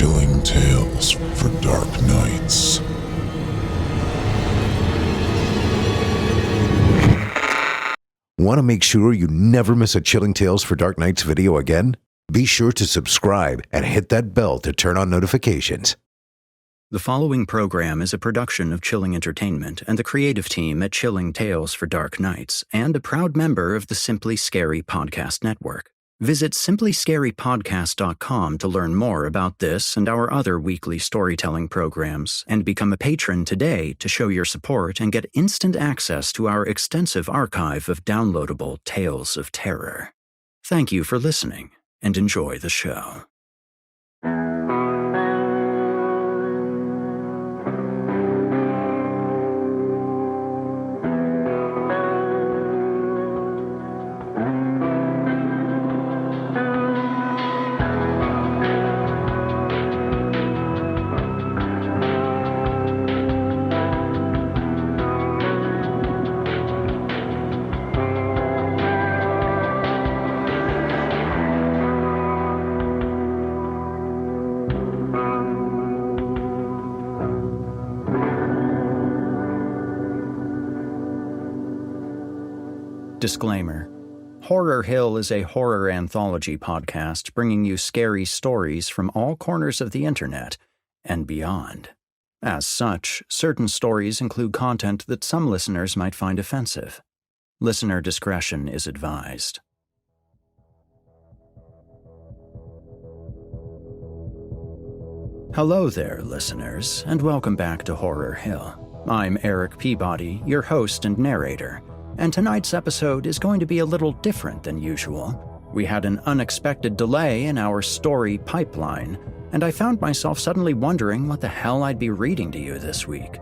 Chilling tales for dark nights. Want to make sure you never miss a Chilling Tales for Dark Nights video again? Be sure to subscribe and hit that bell to turn on notifications. The following program is a production of Chilling Entertainment and the creative team at Chilling Tales for Dark Nights, and a proud member of the Simply Scary Podcast Network. Visit simplyscarypodcast.com to learn more about this and our other weekly storytelling programs, and become a patron today to show your support and get instant access to our extensive archive of downloadable tales of terror. Thank you for listening, and enjoy the show. Disclaimer: Horror Hill is a horror anthology podcast bringing you scary stories from all corners of the internet and beyond. As such, certain stories include content that some listeners might find offensive. Listener discretion is advised. Hello there, listeners, and welcome back to Horror Hill. I'm Erik Peabody, your host and narrator. And tonight's episode is going to be a little different than usual. We had an unexpected delay in our story pipeline, and I found myself suddenly wondering what the hell I'd be reading to you this week.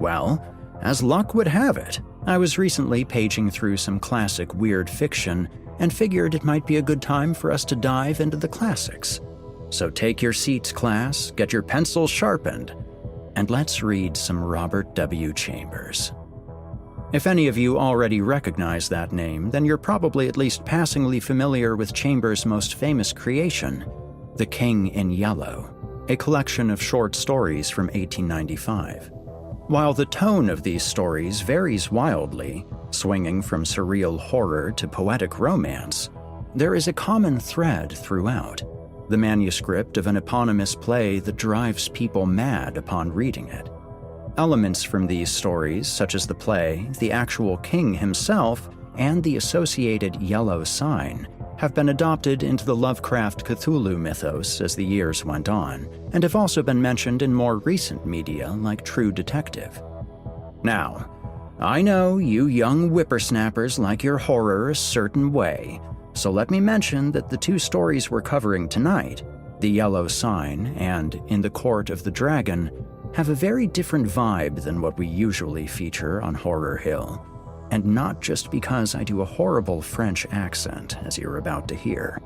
Well, as luck would have it, I was recently paging through some classic weird fiction and figured it might be a good time for us to dive into the classics. So take your seats, class, get your pencils sharpened, and let's read some Robert W. Chambers. If any of you already recognize that name, then you're probably at least passingly familiar with Chambers' most famous creation, The King in Yellow, a collection of short stories from 1895. While the tone of these stories varies wildly, swinging from surreal horror to poetic romance, there is a common thread throughout: the manuscript of an eponymous play that drives people mad upon reading it. Elements from these stories, such as the play, the actual king himself, and the associated yellow sign, have been adopted into the Lovecraft Cthulhu Mythos as the years went on, and have also been mentioned in more recent media like True Detective. Now, I know you young whippersnappers like your horror a certain way, so let me mention that the two stories we're covering tonight, The Yellow Sign and In the Court of the Dragon, have a very different vibe than what we usually feature on Horror Hill, and not just because I do a horrible French accent, as you're about to hear.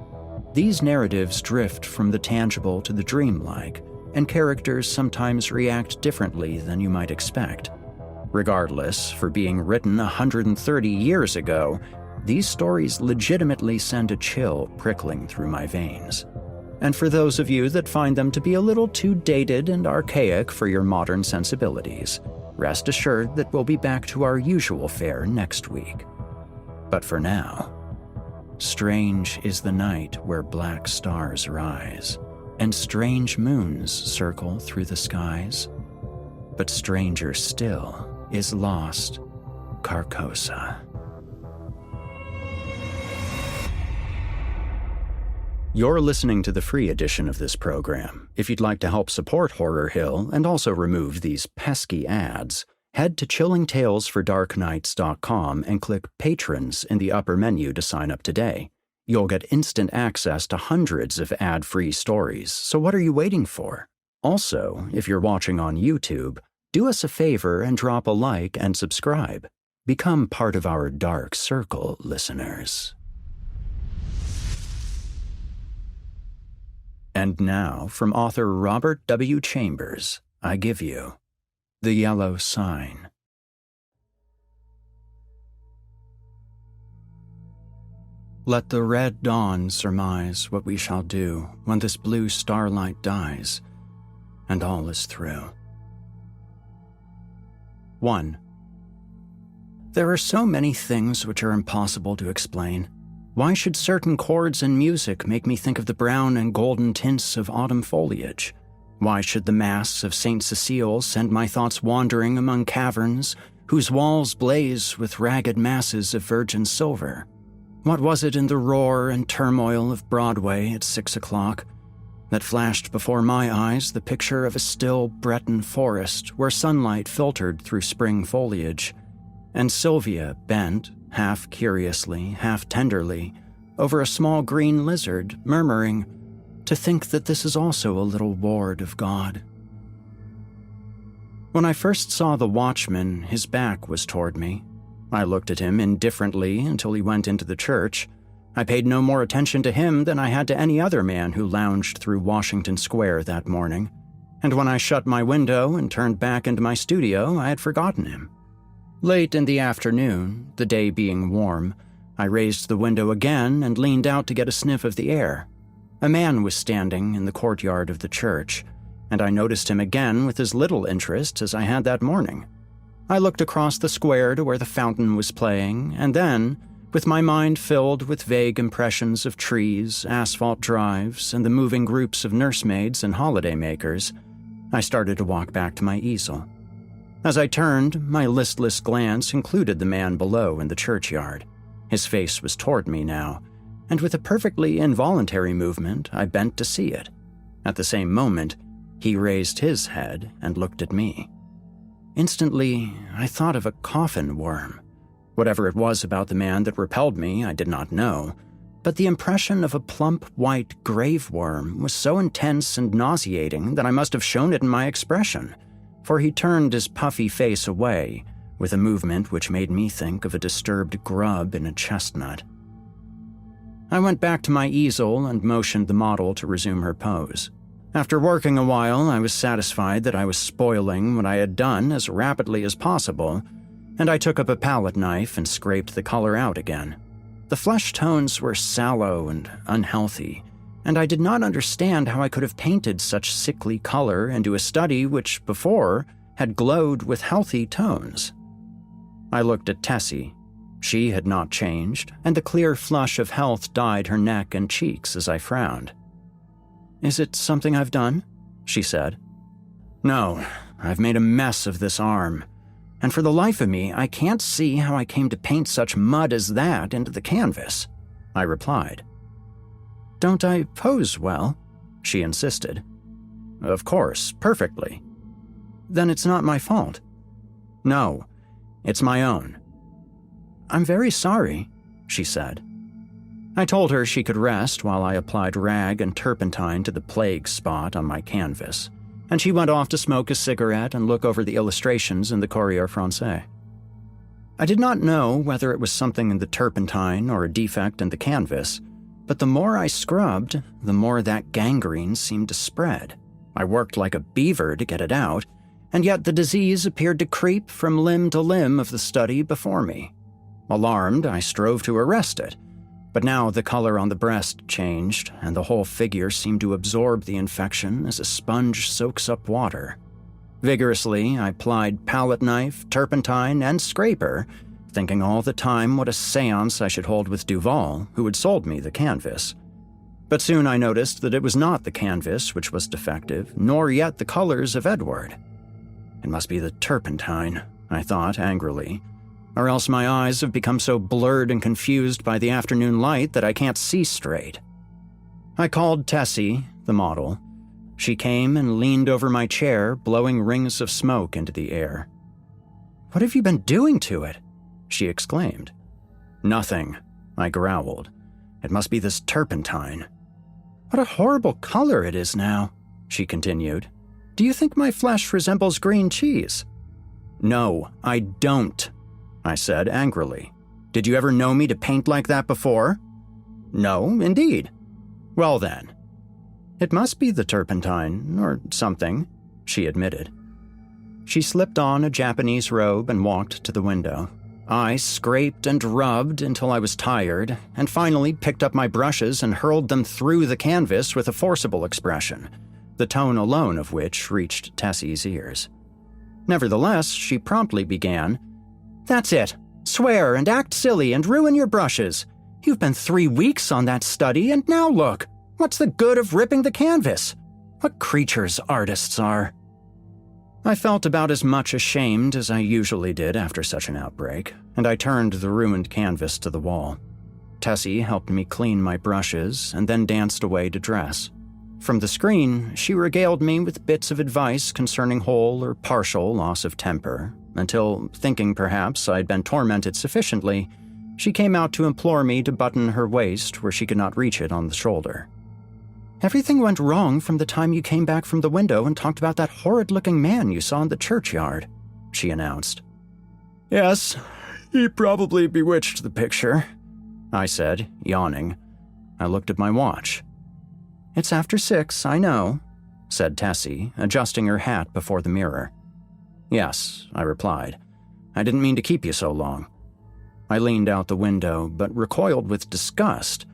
These narratives drift from the tangible to the dreamlike, and characters sometimes react differently than you might expect. Regardless, for being written 130 years ago, these stories legitimately send a chill prickling through my veins. And for those of you that find them to be a little too dated and archaic for your modern sensibilities, rest assured that we'll be back to our usual fare next week. But for now, strange is the night where black stars rise, and strange moons circle through the skies. But stranger still is lost Carcosa. You're listening to the free edition of this program. If you'd like to help support Horror Hill and also remove these pesky ads, head to chillingtalesfordarknights.com and click Patrons in the upper menu to sign up today. You'll get instant access to hundreds of ad-free stories, so what are you waiting for? Also, if you're watching on YouTube, do us a favor and drop a like and subscribe. Become part of our dark circle, listeners. And now, from author Robert W. Chambers, I give you The Yellow Sign. Let the red dawn surmise what we shall do when this blue starlight dies, and all is through. 1. There are so many things which are impossible to explain. Why should certain chords in music make me think of the brown and golden tints of autumn foliage? Why should the Mass of St. Cecile send my thoughts wandering among caverns whose walls blaze with ragged masses of virgin silver? What was it in the roar and turmoil of Broadway at 6 o'clock that flashed before my eyes the picture of a still Breton forest where sunlight filtered through spring foliage, and Sylvia bent, half curiously, half tenderly, over a small green lizard, murmuring, "To think that this is also a little ward of God." When I first saw the watchman, his back was toward me. I looked at him indifferently until he went into the church. I paid no more attention to him than I had to any other man who lounged through Washington Square that morning. And when I shut my window and turned back into my studio, I had forgotten him. Late in the afternoon, the day being warm, I raised the window again and leaned out to get a sniff of the air. A man was standing in the courtyard of the church, and I noticed him again with as little interest as I had that morning. I looked across the square to where the fountain was playing, and then, with my mind filled with vague impressions of trees, asphalt drives, and the moving groups of nursemaids and holidaymakers, I started to walk back to my easel. As I turned, my listless glance included the man below in the churchyard. His face was toward me now, and with a perfectly involuntary movement, I bent to see it. At the same moment, he raised his head and looked at me. Instantly, I thought of a coffin worm. Whatever it was about the man that repelled me, I did not know, but the impression of a plump white grave worm was so intense and nauseating that I must have shown it in my expression, for he turned his puffy face away with a movement which made me think of a disturbed grub in a chestnut. I went back to my easel and motioned the model to resume her pose. After working a while, I was satisfied that I was spoiling what I had done as rapidly as possible, and I took up a palette knife and scraped the color out again. The flesh tones were sallow and unhealthy, and I did not understand how I could have painted such sickly color into a study which, before, had glowed with healthy tones. I looked at Tessie. She had not changed, and the clear flush of health dyed her neck and cheeks as I frowned. "Is it something I've done?" she said. "No, I've made a mess of this arm, and for the life of me, I can't see how I came to paint such mud as that into the canvas," I replied. "Don't I pose well?" she insisted. "Of course, perfectly." "Then it's not my fault." "No, it's my own." "I'm very sorry," she said. I told her she could rest while I applied rag and turpentine to the plague spot on my canvas, and she went off to smoke a cigarette and look over the illustrations in the Courrier Français. I did not know whether it was something in the turpentine or a defect in the canvas, but the more I scrubbed, the more that gangrene seemed to spread. I worked like a beaver to get it out, and yet the disease appeared to creep from limb to limb of the study before me. Alarmed, I strove to arrest it, but now the color on the breast changed, and the whole figure seemed to absorb the infection as a sponge soaks up water. Vigorously, I plied palette knife, turpentine, and scraper, thinking all the time what a seance I should hold with Duval, who had sold me the canvas. But soon I noticed that it was not the canvas which was defective, nor yet the colors of Edward. It must be the turpentine, I thought angrily, or else my eyes have become so blurred and confused by the afternoon light that I can't see straight. I called Tessie, the model. She came and leaned over my chair, blowing rings of smoke into the air. "What have you been doing to it?" she exclaimed. "Nothing," I growled. "It must be this turpentine." "What a horrible color it is now," she continued. "Do you think my flesh resembles green cheese?" "No, I don't," I said angrily. "Did you ever know me to paint like that before?" "No, indeed." "Well then." "It must be the turpentine, or something," she admitted. She slipped on a Japanese robe and walked to the window. I scraped and rubbed until I was tired, and finally picked up my brushes and hurled them through the canvas with a forcible expression, the tone alone of which reached Tessie's ears. Nevertheless, she promptly began, "That's it. Swear and act silly and ruin your brushes. You've been 3 weeks on that study, and now look. What's the good of ripping the canvas? What creatures artists are." I felt about as much ashamed as I usually did after such an outbreak, and I turned the ruined canvas to the wall. Tessie helped me clean my brushes and then danced away to dress. From the screen, she regaled me with bits of advice concerning whole or partial loss of temper, until, thinking perhaps I'd been tormented sufficiently, she came out to implore me to button her waist where she could not reach it on the shoulder. "Everything went wrong from the time you came back from the window and talked about that horrid-looking man you saw in the churchyard," she announced. "Yes, he probably bewitched the picture," I said, yawning. I looked at my watch. "It's after 6, I know," said Tessie, adjusting her hat before the mirror. "Yes," I replied. "I didn't mean to keep you so long." I leaned out the window, but recoiled with disgust,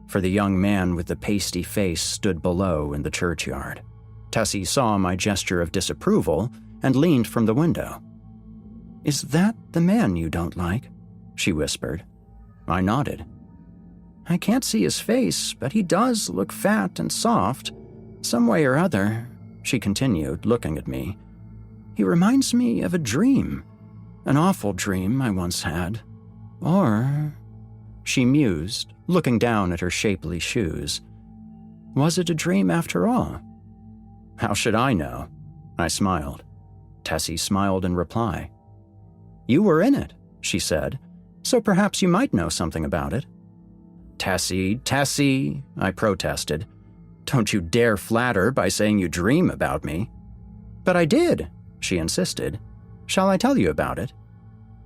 for the young man with the pasty face stood below in the churchyard. Tessie saw my gesture of disapproval and leaned from the window. "Is that the man you don't like?" she whispered. I nodded. "I can't see his face, but he does look fat and soft. Some way or other," she continued, looking at me. "He reminds me of a dream. An awful dream I once had. Or," she mused, looking down at her shapely shoes, "was it a dream after all?" "How should I know?" I smiled. Tessie smiled in reply. "You were in it," she said, "so perhaps you might know something about it." Tessie, I protested. "Don't you dare flatter by saying you dream about me." "But I did," she insisted. "Shall I tell you about it?"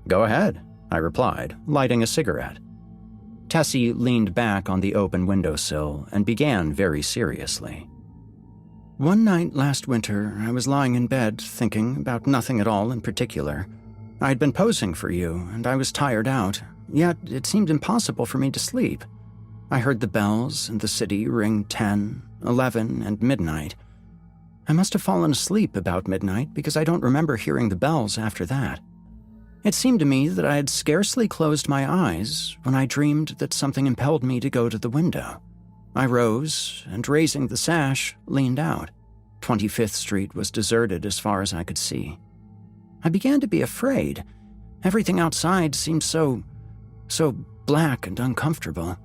"Go ahead," I replied, lighting a cigarette. Tessie leaned back on the open windowsill and began very seriously. "One night last winter, I was lying in bed thinking about nothing at all in particular. I'd been posing for you, and I was tired out, yet it seemed impossible for me to sleep. I heard the bells in the city ring 10, 11, and midnight. I must have fallen asleep about midnight because I don't remember hearing the bells after that. It seemed to me that I had scarcely closed my eyes when I dreamed that something impelled me to go to the window. I rose and, raising the sash, leaned out. 25th Street was deserted as far as I could see. I began to be afraid. Everything outside seemed so black and uncomfortable.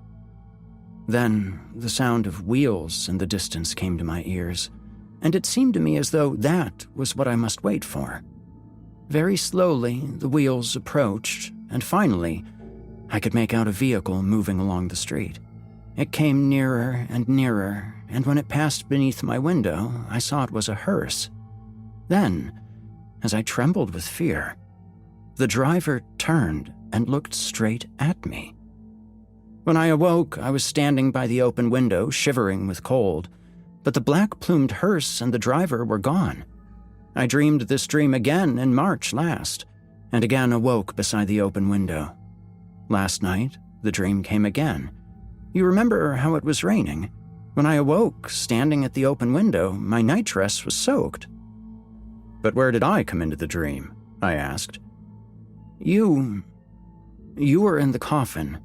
Then the sound of wheels in the distance came to my ears, and it seemed to me as though that was what I must wait for. Very slowly, the wheels approached, and finally, I could make out a vehicle moving along the street. It came nearer and nearer, and when it passed beneath my window, I saw it was a hearse. Then, as I trembled with fear, the driver turned and looked straight at me. When I awoke, I was standing by the open window, shivering with cold, but the black-plumed hearse and the driver were gone. I dreamed this dream again in March last, and again awoke beside the open window. Last night, the dream came again. You remember how it was raining? When I awoke, standing at the open window, my night dress was soaked. "But where did I come into the dream?" I asked. You were in the coffin,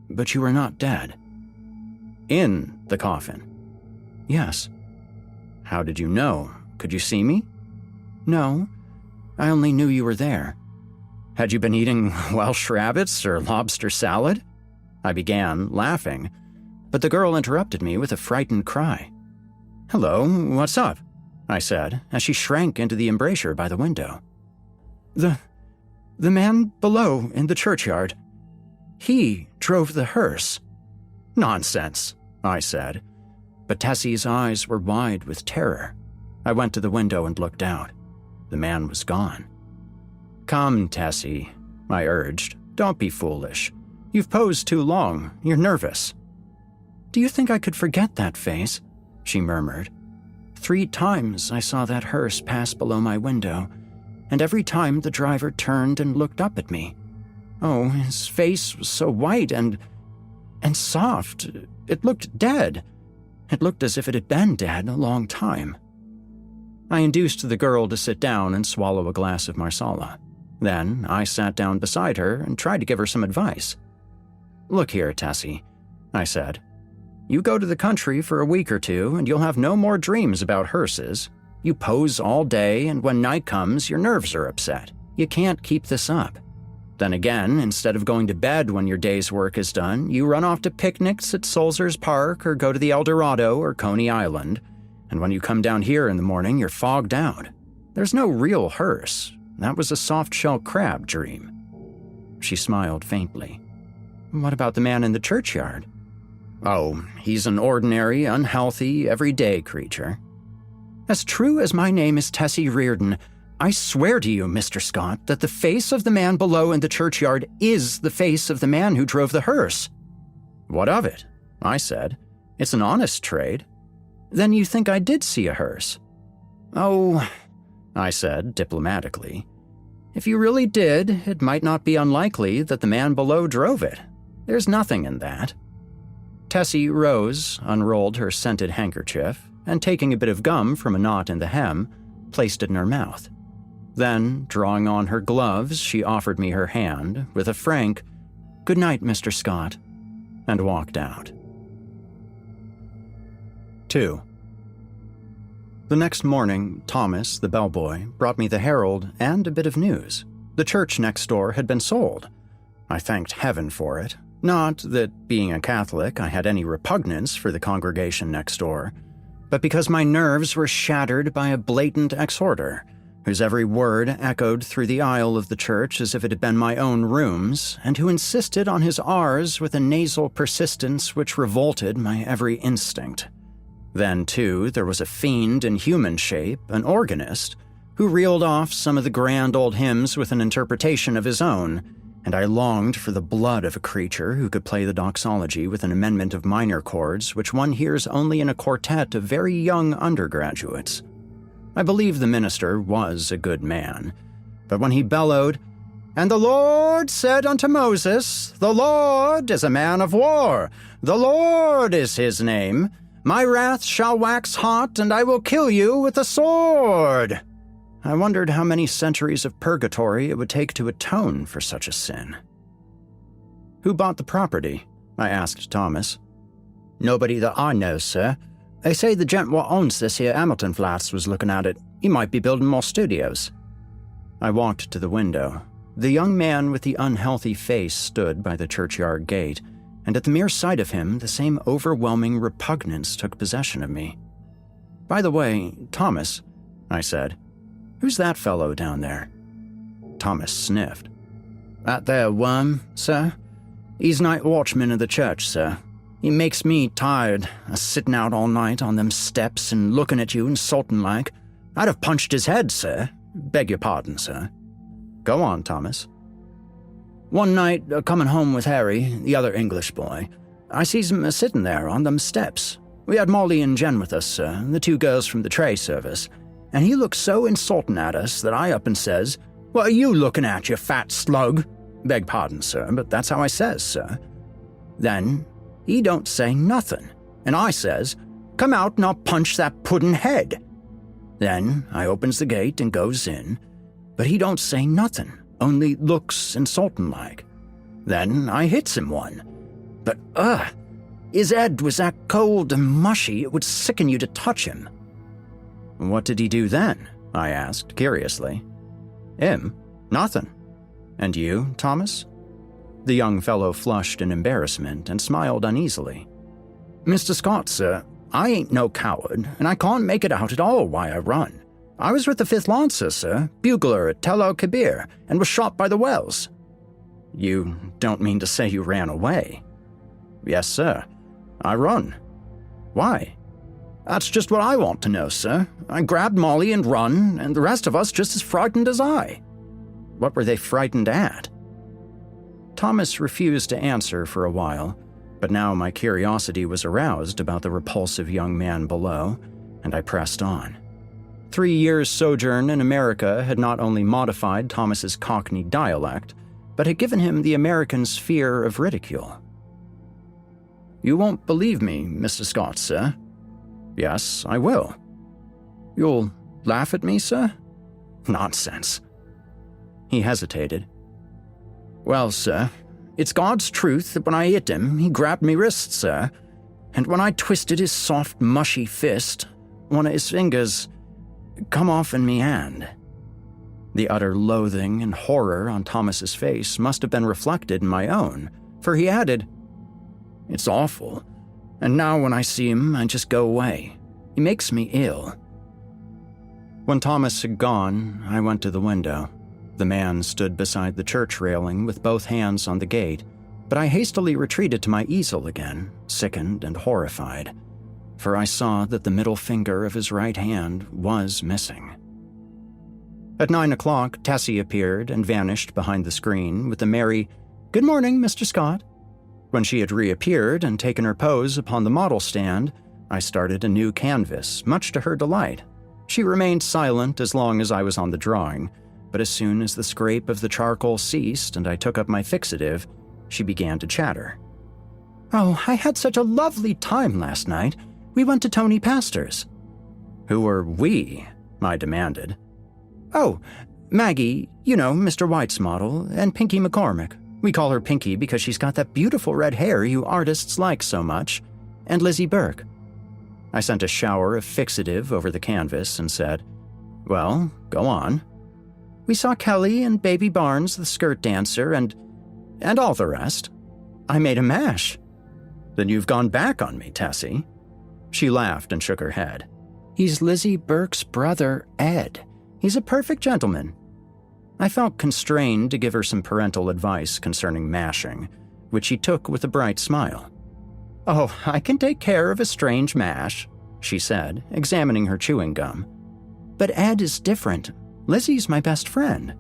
but you were not dead." "In the coffin?" "Yes." "How did you know? Could you see me?" "No, I only knew you were there." "Had you been eating Welsh rabbits or lobster salad?" I began, laughing, but the girl interrupted me with a frightened cry. "Hello, what's up?" I said, as she shrank into the embrasure by the window. The man below in the churchyard. He drove the hearse." "Nonsense," I said, but Tessie's eyes were wide with terror. I went to the window and looked out. The man was gone. "Come, Tessie," I urged. "Don't be foolish. You've posed too long. You're nervous." "Do you think I could forget that face?" she murmured. 3 times I saw that hearse pass below my window, and every time the driver turned and looked up at me. Oh, his face was so white and soft. It looked dead. It looked as if it had been dead a long time. I induced the girl to sit down and swallow a glass of marsala. Then I sat down beside her and tried to give her some advice. "Look here, Tessie," I said. "You go to the country for a week or two and you'll have no more dreams about hearses. You pose all day and when night comes, your nerves are upset. You can't keep this up. Then again, instead of going to bed when your day's work is done, you run off to picnics at Sulzer's Park or go to the El Dorado or Coney Island. And when you come down here in the morning, you're fogged out. There's no real hearse. That was a soft-shell crab dream." She smiled faintly. "What about the man in the churchyard?" "Oh, he's an ordinary, unhealthy, everyday creature." "As true as my name is Tessie Reardon, I swear to you, Mr. Scott, that the face of the man below in the churchyard is the face of the man who drove the hearse." "What of it?" I said. "It's an honest trade." "Then you think I did see a hearse?" "Oh," I said diplomatically, "if you really did, it might not be unlikely that the man below drove it. There's nothing in that." Tessie rose, unrolled her scented handkerchief, and taking a bit of gum from a knot in the hem, placed it in her mouth. Then, drawing on her gloves, she offered me her hand with a frank, "Good night, Mr. Scott," and walked out. 2. The next morning, Thomas, the bellboy, brought me the Herald and a bit of news. The church next door had been sold. I thanked heaven for it. Not that, being a Catholic, I had any repugnance for the congregation next door, but because my nerves were shattered by a blatant exhorter, whose every word echoed through the aisle of the church as if it had been my own rooms, and who insisted on his R's with a nasal persistence which revolted my every instinct. Then, too, there was a fiend in human shape, an organist, who reeled off some of the grand old hymns with an interpretation of his own, and I longed for the blood of a creature who could play the doxology with an amendment of minor chords which one hears only in a quartet of very young undergraduates. I believe the minister was a good man, but when he bellowed, "And the Lord said unto Moses, The Lord is a man of war, the Lord is his name, my wrath shall wax hot, and I will kill you with the sword," I wondered how many centuries of purgatory it would take to atone for such a sin. "Who bought the property?" I asked Thomas. "Nobody that I know, sir. They say the gent what owns this here Hamilton Flats was looking at it. He might be building more studios." I walked to the window. The young man with the unhealthy face stood by the churchyard gate, and at the mere sight of him, the same overwhelming repugnance took possession of me. "By the way, Thomas," I said, "who's that fellow down there?" Thomas sniffed. "That there worm, sir? He's night watchman of the church, sir. He makes me tired, a-sitting out all night on them steps and looking at you insulting-like. I'd have punched his head, sir. Beg your pardon, sir." "Go on, Thomas." "One night, coming home with Harry, the other English boy, I sees him a-sitting there on them steps. We had Molly and Jen with us, sir, the two girls from the tray service, and he looked so insulting at us that I up and says, 'What are you looking at, you fat slug?' Beg pardon, sir, but that's how I says, sir. Then he don't say nothing, and I says, 'Come out and I'll punch that puddin' head.' Then I opens the gate and goes in, but he don't say nothing, only looks insulting-like. Then I hits him one. But, his head was that cold and mushy it would sicken you to touch him." "What did he do then?" I asked, curiously. "Him? Nothing. And you, Thomas?" The young fellow flushed in embarrassment and smiled uneasily. "Mr. Scott, sir, I ain't no coward, and I can't make it out at all why I run. I was with the 5th Lancers, sir, bugler at Tel el-Kebir, and was shot by the Wells." "You don't mean to say you ran away?" "Yes, sir. I run." "Why?" "That's just what I want to know, sir. I grabbed Molly and run, and the rest of us just as frightened as I." "What were they frightened at?" Thomas refused to answer for a while, but now my curiosity was aroused about the repulsive young man below, and I pressed on. 3 years' sojourn in America had not only modified Thomas's Cockney dialect, but had given him the American's fear of ridicule. "You won't believe me, Mr. Scott, sir?" "Yes, I will." "You'll laugh at me, sir? Nonsense. He hesitated. Well, sir, it's God's truth that when I hit him, he grabbed me wrist, sir, and when I twisted his soft, mushy fist, one of his fingers come off in me hand. The utter loathing and horror on Thomas's face must have been reflected in my own, for he added, It's awful, and now when I see him, I just go away. He makes me ill. When Thomas had gone, I went to the window. The man stood beside the church railing with both hands on the gate, but I hastily retreated to my easel again, sickened and horrified, for I saw that the middle finger of his right hand was missing. At 9 o'clock, Tessie appeared and vanished behind the screen with a merry, "Good morning, Mr. Scott." When she had reappeared and taken her pose upon the model stand, I started a new canvas, much to her delight. She remained silent as long as I was on the drawing, but as soon as the scrape of the charcoal ceased and I took up my fixative, she began to chatter. "Oh, I had such a lovely time last night. We went to Tony Pastor's." "Who were we?" I demanded. "Oh, Maggie, you know, Mr. White's model, and Pinky McCormick. We call her Pinky because she's got that beautiful red hair you artists like so much, and Lizzie Burke." I sent a shower of fixative over the canvas and said, "Well, go on." "We saw Kelly and Baby Barnes, the skirt dancer, and all the rest. I made a mash." "Then you've gone back on me, Tessie." She laughed and shook her head. "He's Lizzie Burke's brother, Ed. He's a perfect gentleman." I felt constrained to give her some parental advice concerning mashing, which she took with a bright smile. "Oh, I can take care of a strange mash," she said, examining her chewing gum. "But Ed is different. Lizzie's my best friend."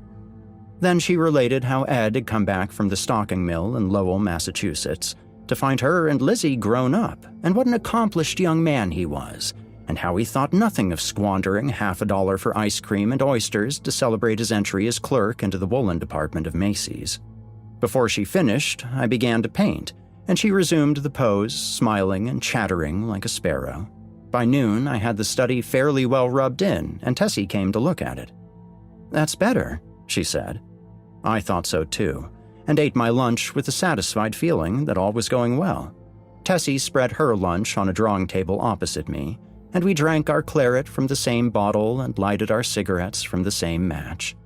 Then she related how Ed had come back from the stocking mill in Lowell, Massachusetts, to find her and Lizzie grown up, and what an accomplished young man he was, and how he thought nothing of squandering $50 for ice cream and oysters to celebrate his entry as clerk into the woolen department of Macy's. Before she finished, I began to paint, and she resumed the pose, smiling and chattering like a sparrow. By noon, I had the study fairly well rubbed in, and Tessie came to look at it. "That's better," she said. I thought so too, and ate my lunch with a satisfied feeling that all was going well. Tessie spread her lunch on a drawing table opposite me, and we drank our claret from the same bottle and lighted our cigarettes from the same match.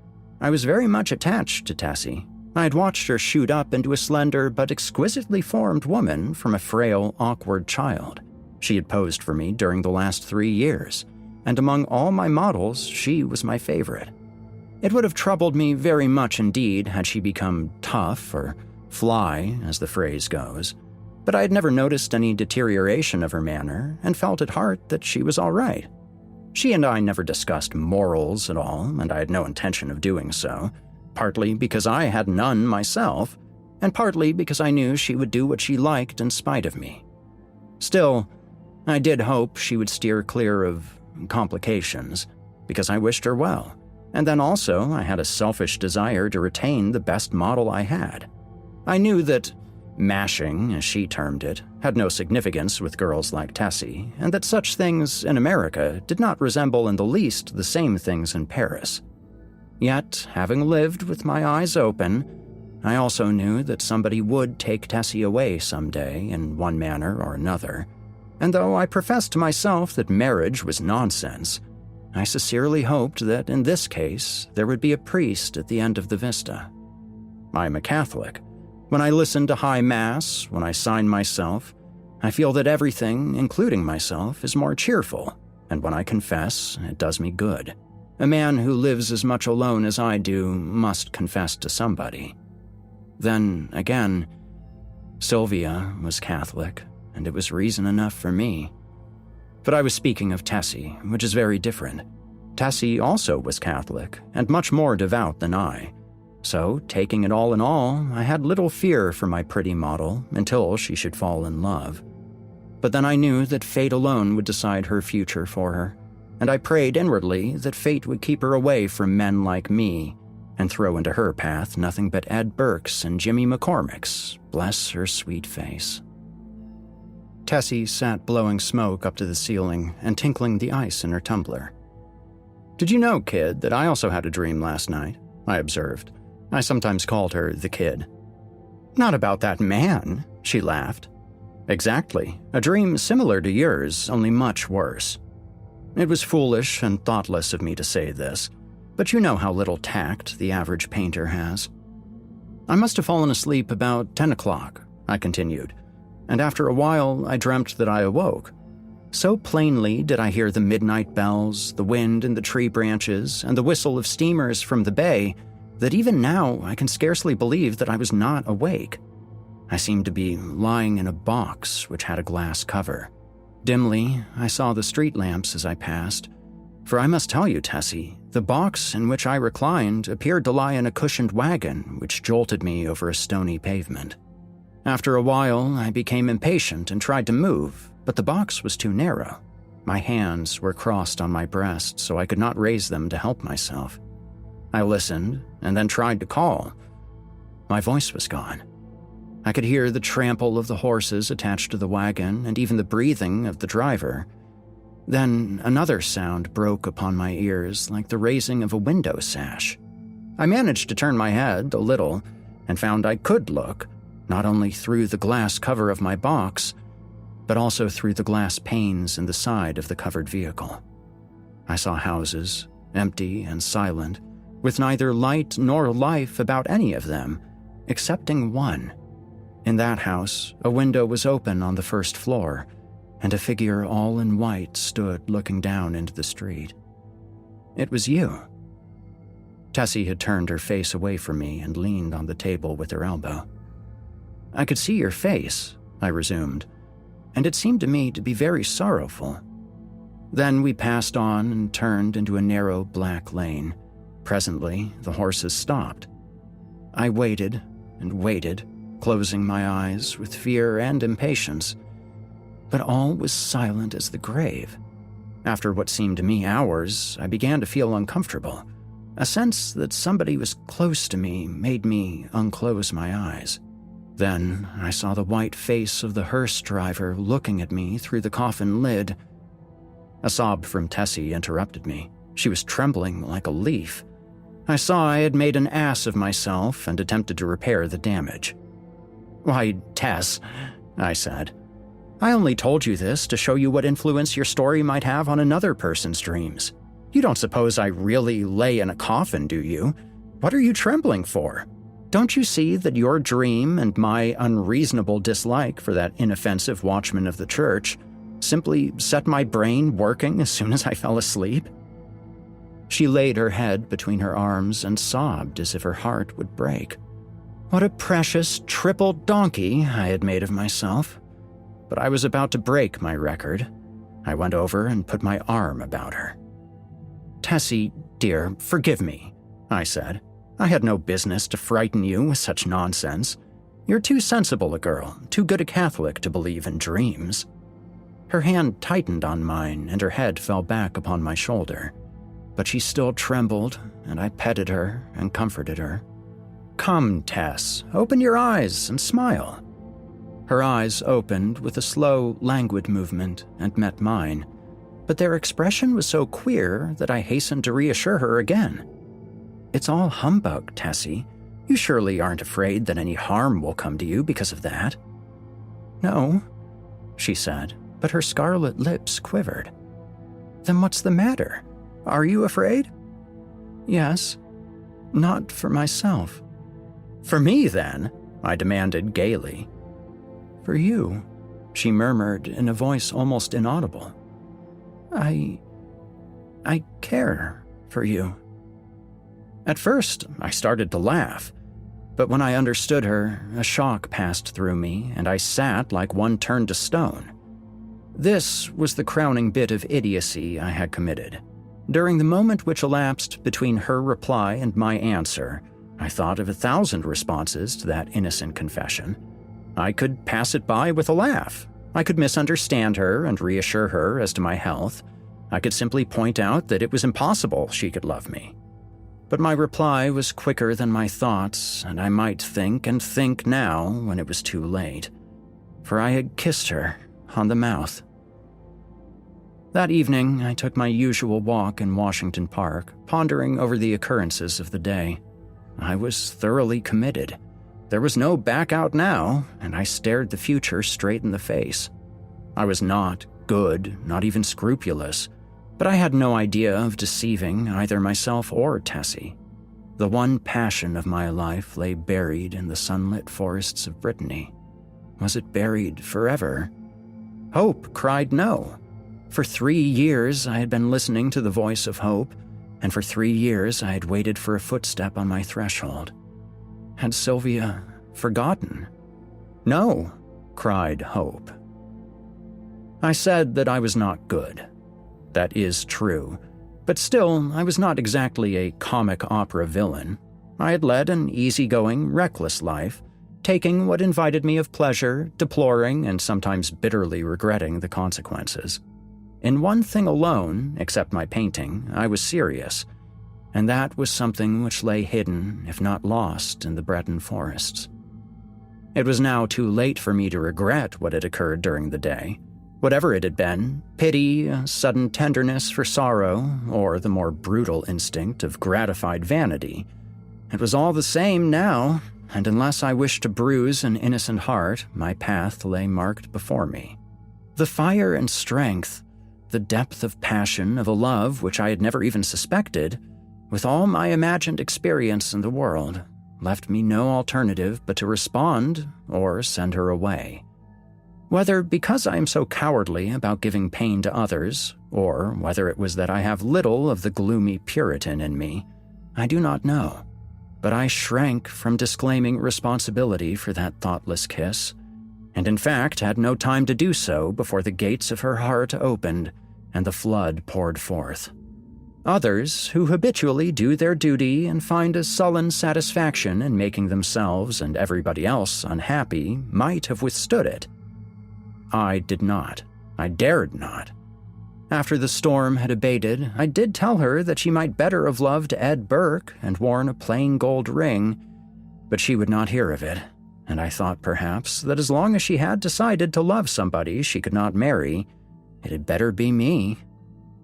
I was very much attached to Tessie. I had watched her shoot up into a slender but exquisitely formed woman from a frail, awkward child. She had posed for me during the last 3 years, and among all my models, she was my favorite. It would have troubled me very much indeed had she become tough or fly, as the phrase goes, but I had never noticed any deterioration of her manner and felt at heart that she was all right. She and I never discussed morals at all, and I had no intention of doing so, partly because I had none myself, and partly because I knew she would do what she liked in spite of me. Still, I did hope she would steer clear of complications, because I wished her well, and then also I had a selfish desire to retain the best model I had. I knew that mashing, as she termed it, had no significance with girls like Tessie, and that such things in America did not resemble in the least the same things in Paris. Yet, having lived with my eyes open, I also knew that somebody would take Tessie away someday in one manner or another, and though I professed to myself that marriage was nonsense, I sincerely hoped that in this case there would be a priest at the end of the vista. I am a Catholic. When I listen to High Mass, when I sign myself, I feel that everything, including myself, is more cheerful, and when I confess, it does me good. A man who lives as much alone as I do must confess to somebody. Then, again, Sylvia was Catholic, and it was reason enough for me. But I was speaking of Tessie, which is very different. Tessie also was Catholic, and much more devout than I. So, taking it all in all, I had little fear for my pretty model until she should fall in love. But then I knew that fate alone would decide her future for her, and I prayed inwardly that fate would keep her away from men like me and throw into her path nothing but Ed Burke's and Jimmy McCormick's, bless her sweet face. Tessie sat blowing smoke up to the ceiling and tinkling the ice in her tumbler. "Did you know, kid, that I also had a dream last night?" I observed. I sometimes called her the kid. "Not about that man," she laughed. "Exactly. A dream similar to yours, only much worse." It was foolish and thoughtless of me to say this, but you know how little tact the average painter has. "I must have fallen asleep about 10 o'clock, I continued, and after a while I dreamt that I awoke. So plainly did I hear the midnight bells, the wind in the tree branches, and the whistle of steamers from the bay that even now I can scarcely believe that I was not awake. I seemed to be lying in a box which had a glass cover. Dimly, I saw the street lamps as I passed, for I must tell you, Tessie, the box in which I reclined appeared to lie in a cushioned wagon which jolted me over a stony pavement. After a while, I became impatient and tried to move, but the box was too narrow. My hands were crossed on my breast, so I could not raise them to help myself. I listened and then tried to call. My voice was gone. I could hear the trample of the horses attached to the wagon and even the breathing of the driver. Then another sound broke upon my ears like the raising of a window sash. I managed to turn my head a little and found I could look, not only through the glass cover of my box, but also through the glass panes in the side of the covered vehicle. I saw houses, empty and silent, with neither light nor life about any of them, excepting one. In that house, a window was open on the first floor, and a figure all in white stood looking down into the street. It was you. Tessie had turned her face away from me and leaned on the table with her elbow. "I could see your face," I resumed, "and it seemed to me to be very sorrowful." Then we passed on and turned into a narrow black lane. Presently, the horses stopped. I waited and waited, closing my eyes with fear and impatience. But all was silent as the grave. After what seemed to me hours, I began to feel uncomfortable. A sense that somebody was close to me made me unclose my eyes. Then I saw the white face of the hearse driver looking at me through the coffin lid. A sob from Tessie interrupted me. She was trembling like a leaf. I saw I had made an ass of myself and attempted to repair the damage. "Why, Tess," I said, "I only told you this to show you what influence your story might have on another person's dreams. You don't suppose I really lay in a coffin, do you? What are you trembling for? Don't you see that your dream and my unreasonable dislike for that inoffensive watchman of the church simply set my brain working as soon as I fell asleep?" She laid her head between her arms and sobbed as if her heart would break. What a precious triple donkey I had made of myself. But I was about to break my record. I went over and put my arm about her. "Tessie, dear, forgive me," I said. "I had no business to frighten you with such nonsense. You're too sensible a girl, too good a Catholic to believe in dreams." Her hand tightened on mine and her head fell back upon my shoulder. But she still trembled, and I petted her and comforted her. "Come, Tess, open your eyes and smile." Her eyes opened with a slow, languid movement and met mine, but their expression was so queer that I hastened to reassure her again. "It's all humbug, Tessie. You surely aren't afraid that any harm will come to you because of that?" "No," she said, but her scarlet lips quivered. "Then what's the matter? Are you afraid?" "Yes. Not for myself." "For me, then?" I demanded gaily. "For you," she murmured in a voice almost inaudible. I care for you." At first, I started to laugh, but when I understood her, a shock passed through me, and I sat like one turned to stone. This was the crowning bit of idiocy I had committed. During the moment which elapsed between her reply and my answer, I thought of 1,000 responses to that innocent confession. I could pass it by with a laugh. I could misunderstand her and reassure her as to my health. I could simply point out that it was impossible she could love me. But my reply was quicker than my thoughts, and I might think and think now when it was too late. For I had kissed her on the mouth. That evening, I took my usual walk in Washington Park, pondering over the occurrences of the day. I was thoroughly committed. There was no back out now, and I stared the future straight in the face. I was not good, not even scrupulous, but I had no idea of deceiving either myself or Tessie. The one passion of my life lay buried in the sunlit forests of Brittany. Was it buried forever? Hope cried no. For 3 years I had been listening to the voice of hope, and for 3 years I had waited for a footstep on my threshold. Had Sylvia forgotten? No, cried hope. I said that I was not good. That is true, but still I was not exactly a comic opera villain. I had led an easygoing, reckless life, taking what invited me of pleasure, deploring and sometimes bitterly regretting the consequences. In one thing alone, except my painting, I was serious, and that was something which lay hidden, if not lost, in the Breton forests. It was now too late for me to regret what had occurred during the day. Whatever it had been, pity, a sudden tenderness for sorrow, or the more brutal instinct of gratified vanity, it was all the same now, and unless I wished to bruise an innocent heart, my path lay marked before me. The fire and strength, the depth of passion of a love which I had never even suspected, with all my imagined experience in the world, left me no alternative but to respond or send her away. Whether because I am so cowardly about giving pain to others, or whether it was that I have little of the gloomy Puritan in me, I do not know. But I shrank from disclaiming responsibility for that thoughtless kiss, and in fact had no time to do so before the gates of her heart opened and the flood poured forth. Others, who habitually do their duty and find a sullen satisfaction in making themselves and everybody else unhappy, might have withstood it. I did not. I dared not. After the storm had abated, I did tell her that she might better have loved Ed Burke and worn a plain gold ring, but she would not hear of it, and I thought perhaps that as long as she had decided to love somebody she could not marry, it had better be me.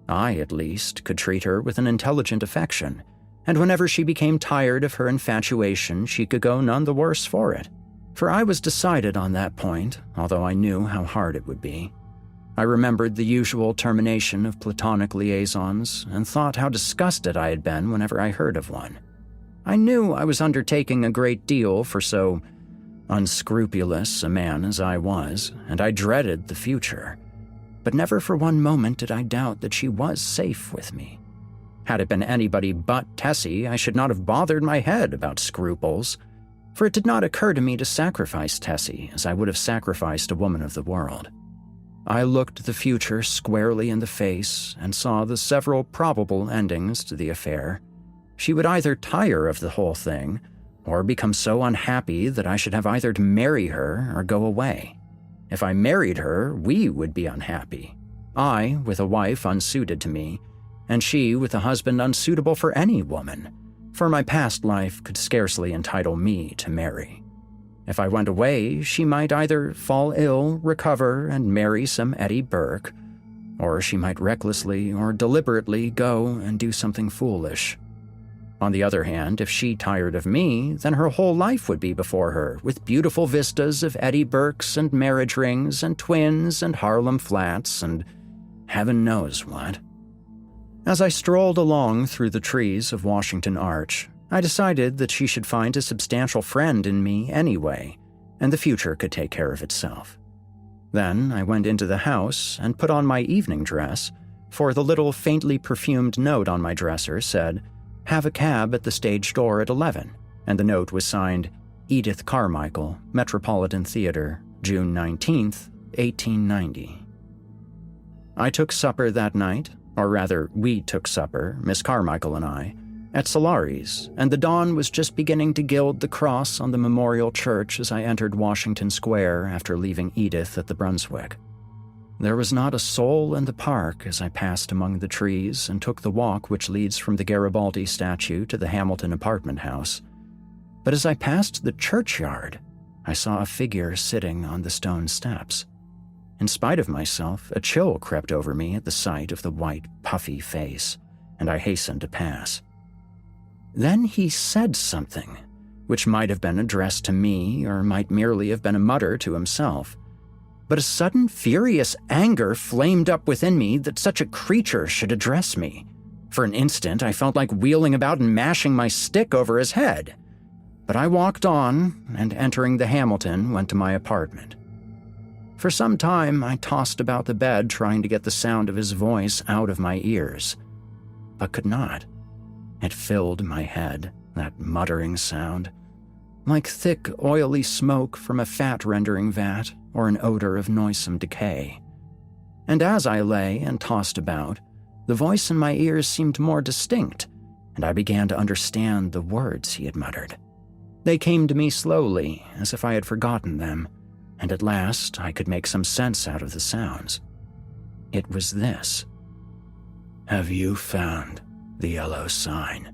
I, at least, could treat her with an intelligent affection, and whenever she became tired of her infatuation, she could go none the worse for it. For I was decided on that point, although I knew how hard it would be. I remembered the usual termination of platonic liaisons, and thought how disgusted I had been whenever I heard of one. I knew I was undertaking a great deal for so unscrupulous a man as I was, and I dreaded the future. But never for one moment did I doubt that she was safe with me. Had it been anybody but Tessie, I should not have bothered my head about scruples, for it did not occur to me to sacrifice Tessie as I would have sacrificed a woman of the world. I looked the future squarely in the face and saw the several probable endings to the affair. She would either tire of the whole thing, or become so unhappy that I should have either to marry her or go away. If I married her, we would be unhappy. I, with a wife unsuited to me, and she with a husband unsuitable for any woman, for my past life could scarcely entitle me to marry. If I went away, she might either fall ill, recover, and marry some Eddie Burke, or she might recklessly or deliberately go and do something foolish. On the other hand, if she tired of me, then her whole life would be before her, with beautiful vistas of Eddie Burkes and marriage rings and twins and Harlem Flats and heaven knows what. As I strolled along through the trees of Washington Arch, I decided that she should find a substantial friend in me anyway, and the future could take care of itself. Then I went into the house and put on my evening dress, for the little faintly perfumed note on my dresser said, "Have a cab at the stage door at 11, and the note was signed, Edith Carmichael, Metropolitan Theater, June 19th, 1890. I took supper that night, or rather, we took supper, Miss Carmichael and I, at Solari's, and the dawn was just beginning to gild the cross on the memorial church as I entered Washington Square after leaving Edith at the Brunswick. There was not a soul in the park as I passed among the trees and took the walk which leads from the Garibaldi statue to the Hamilton apartment house. But as I passed the churchyard, I saw a figure sitting on the stone steps. In spite of myself, a chill crept over me at the sight of the white, puffy face, and I hastened to pass. Then he said something, which might have been addressed to me or might merely have been a mutter to himself. But a sudden, furious anger flamed up within me that such a creature should address me. For an instant, I felt like wheeling about and mashing my stick over his head. But I walked on, and entering the Hamilton, went to my apartment. For some time, I tossed about the bed trying to get the sound of his voice out of my ears, but could not. It filled my head, that muttering sound, like thick, oily smoke from a fat-rendering vat or an odor of noisome decay. And as I lay and tossed about, the voice in my ears seemed more distinct, and I began to understand the words he had muttered. They came to me slowly, as if I had forgotten them, and at last I could make some sense out of the sounds. It was this. "Have you found the yellow sign?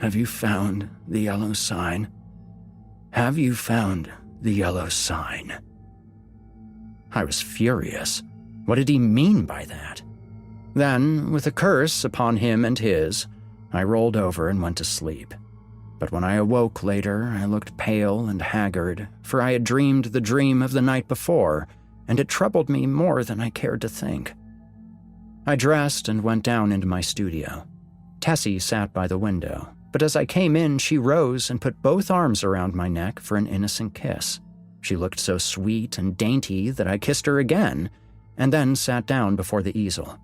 Have you found the yellow sign? Have you found the yellow sign?" I was furious. What did he mean by that? Then, with a curse upon him and his, I rolled over and went to sleep. But when I awoke later, I looked pale and haggard, for I had dreamed the dream of the night before, and it troubled me more than I cared to think. I dressed and went down into my studio. Tessie sat by the window, but as I came in, she rose and put both arms around my neck for an innocent kiss. She looked so sweet and dainty that I kissed her again, and then sat down before the easel.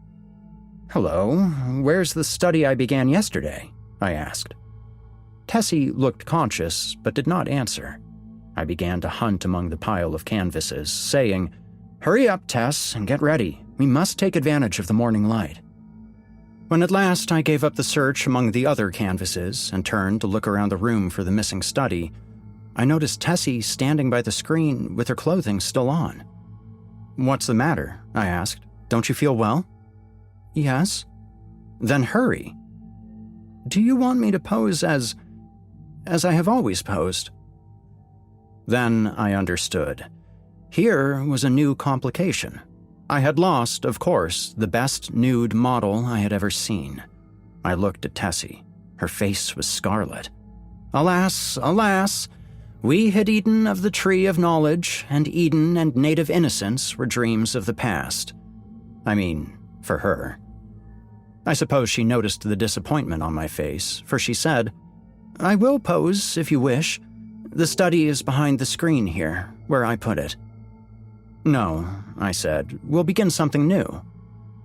"Hello, where's the study I began yesterday?" I asked. Tessie looked conscious, but did not answer. I began to hunt among the pile of canvases, saying, "Hurry up, Tess, and get ready. We must take advantage of the morning light." When at last I gave up the search among the other canvases and turned to look around the room for the missing study, I noticed Tessie standing by the screen with her clothing still on. "What's the matter?" I asked. "Don't you feel well?" "Yes." "Then hurry." "Do you want me to pose as I have always posed?" Then I understood. Here was a new complication. I had lost, of course, the best nude model I had ever seen. I looked at Tessie. Her face was scarlet. Alas, alas, we had eaten of the tree of knowledge, and Eden and native innocence were dreams of the past. I mean, for her. I suppose she noticed the disappointment on my face, for she said, "I will pose, if you wish. The study is behind the screen here, where I put it." "No," I said, "we'll begin something new."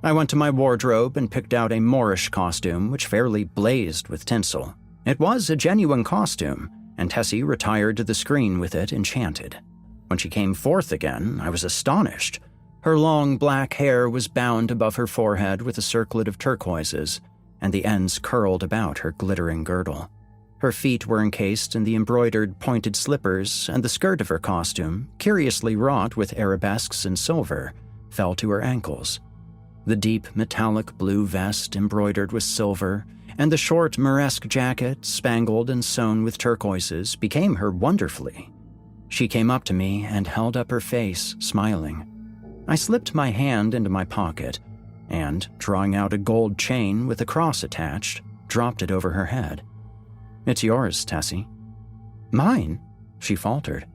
I went to my wardrobe and picked out a Moorish costume which fairly blazed with tinsel. It was a genuine costume, and Tessie retired to the screen with it enchanted. When she came forth again, I was astonished. Her long black hair was bound above her forehead with a circlet of turquoises, and the ends curled about her glittering girdle. Her feet were encased in the embroidered pointed slippers, and the skirt of her costume, curiously wrought with arabesques in silver, fell to her ankles. The deep metallic blue vest embroidered with silver, and the short Muresque jacket, spangled and sewn with turquoises, became her wonderfully. She came up to me and held up her face, smiling. I slipped my hand into my pocket, and, drawing out a gold chain with a cross attached, dropped it over her head. "It's yours, Tessie." "Mine?" she faltered.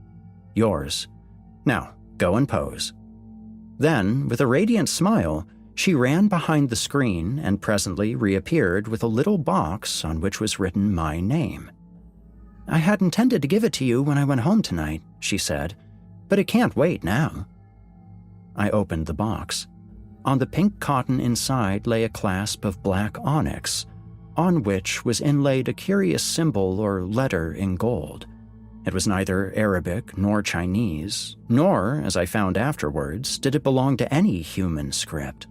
"Yours. Now, go and pose." Then, with a radiant smile, she ran behind the screen and presently reappeared with a little box on which was written my name. "I had intended to give it to you when I went home tonight," she said, "but it can't wait now." I opened the box. On the pink cotton inside lay a clasp of black onyx, on which was inlaid a curious symbol or letter in gold. It was neither Arabic nor Chinese, nor, as I found afterwards, did it belong to any human script.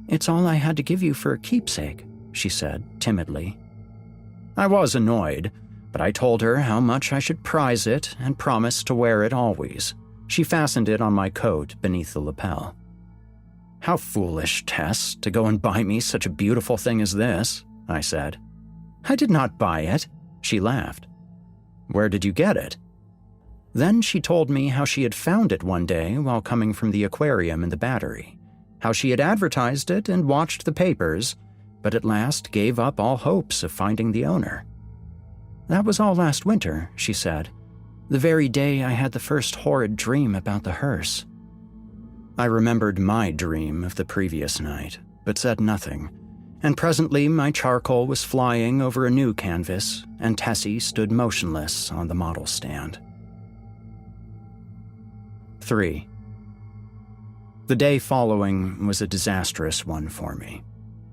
"It's all I had to give you for a keepsake," she said, timidly. I was annoyed, but I told her how much I should prize it and promised to wear it always. She fastened it on my coat beneath the lapel. "How foolish, Tess, to go and buy me such a beautiful thing as this," I said. "I did not buy it," she laughed. "Where did you get it?" Then she told me how she had found it one day while coming from the aquarium in the Battery, how she had advertised it and watched the papers, but at last gave up all hopes of finding the owner. "That was all last winter," she said, "the very day I had the first horrid dream about the hearse." I remembered my dream of the previous night, but said nothing, and presently my charcoal was flying over a new canvas, and Tessie stood motionless on the model stand. 3. The day following was a disastrous one for me.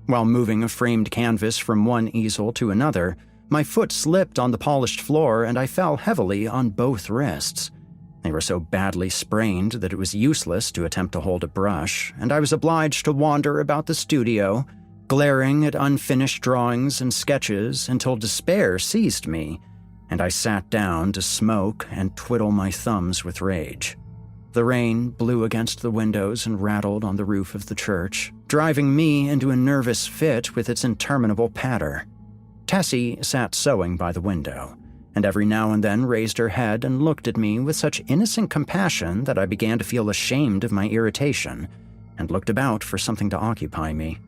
While moving a framed canvas from one easel to another, my foot slipped on the polished floor and I fell heavily on both wrists. They were so badly sprained that it was useless to attempt to hold a brush, and I was obliged to wander about the studio, glaring at unfinished drawings and sketches until despair seized me, and I sat down to smoke and twiddle my thumbs with rage. The rain blew against the windows and rattled on the roof of the church, driving me into a nervous fit with its interminable patter. Tessie sat sewing by the window, and every now and then raised her head and looked at me with such innocent compassion that I began to feel ashamed of my irritation, and looked about for something to occupy me.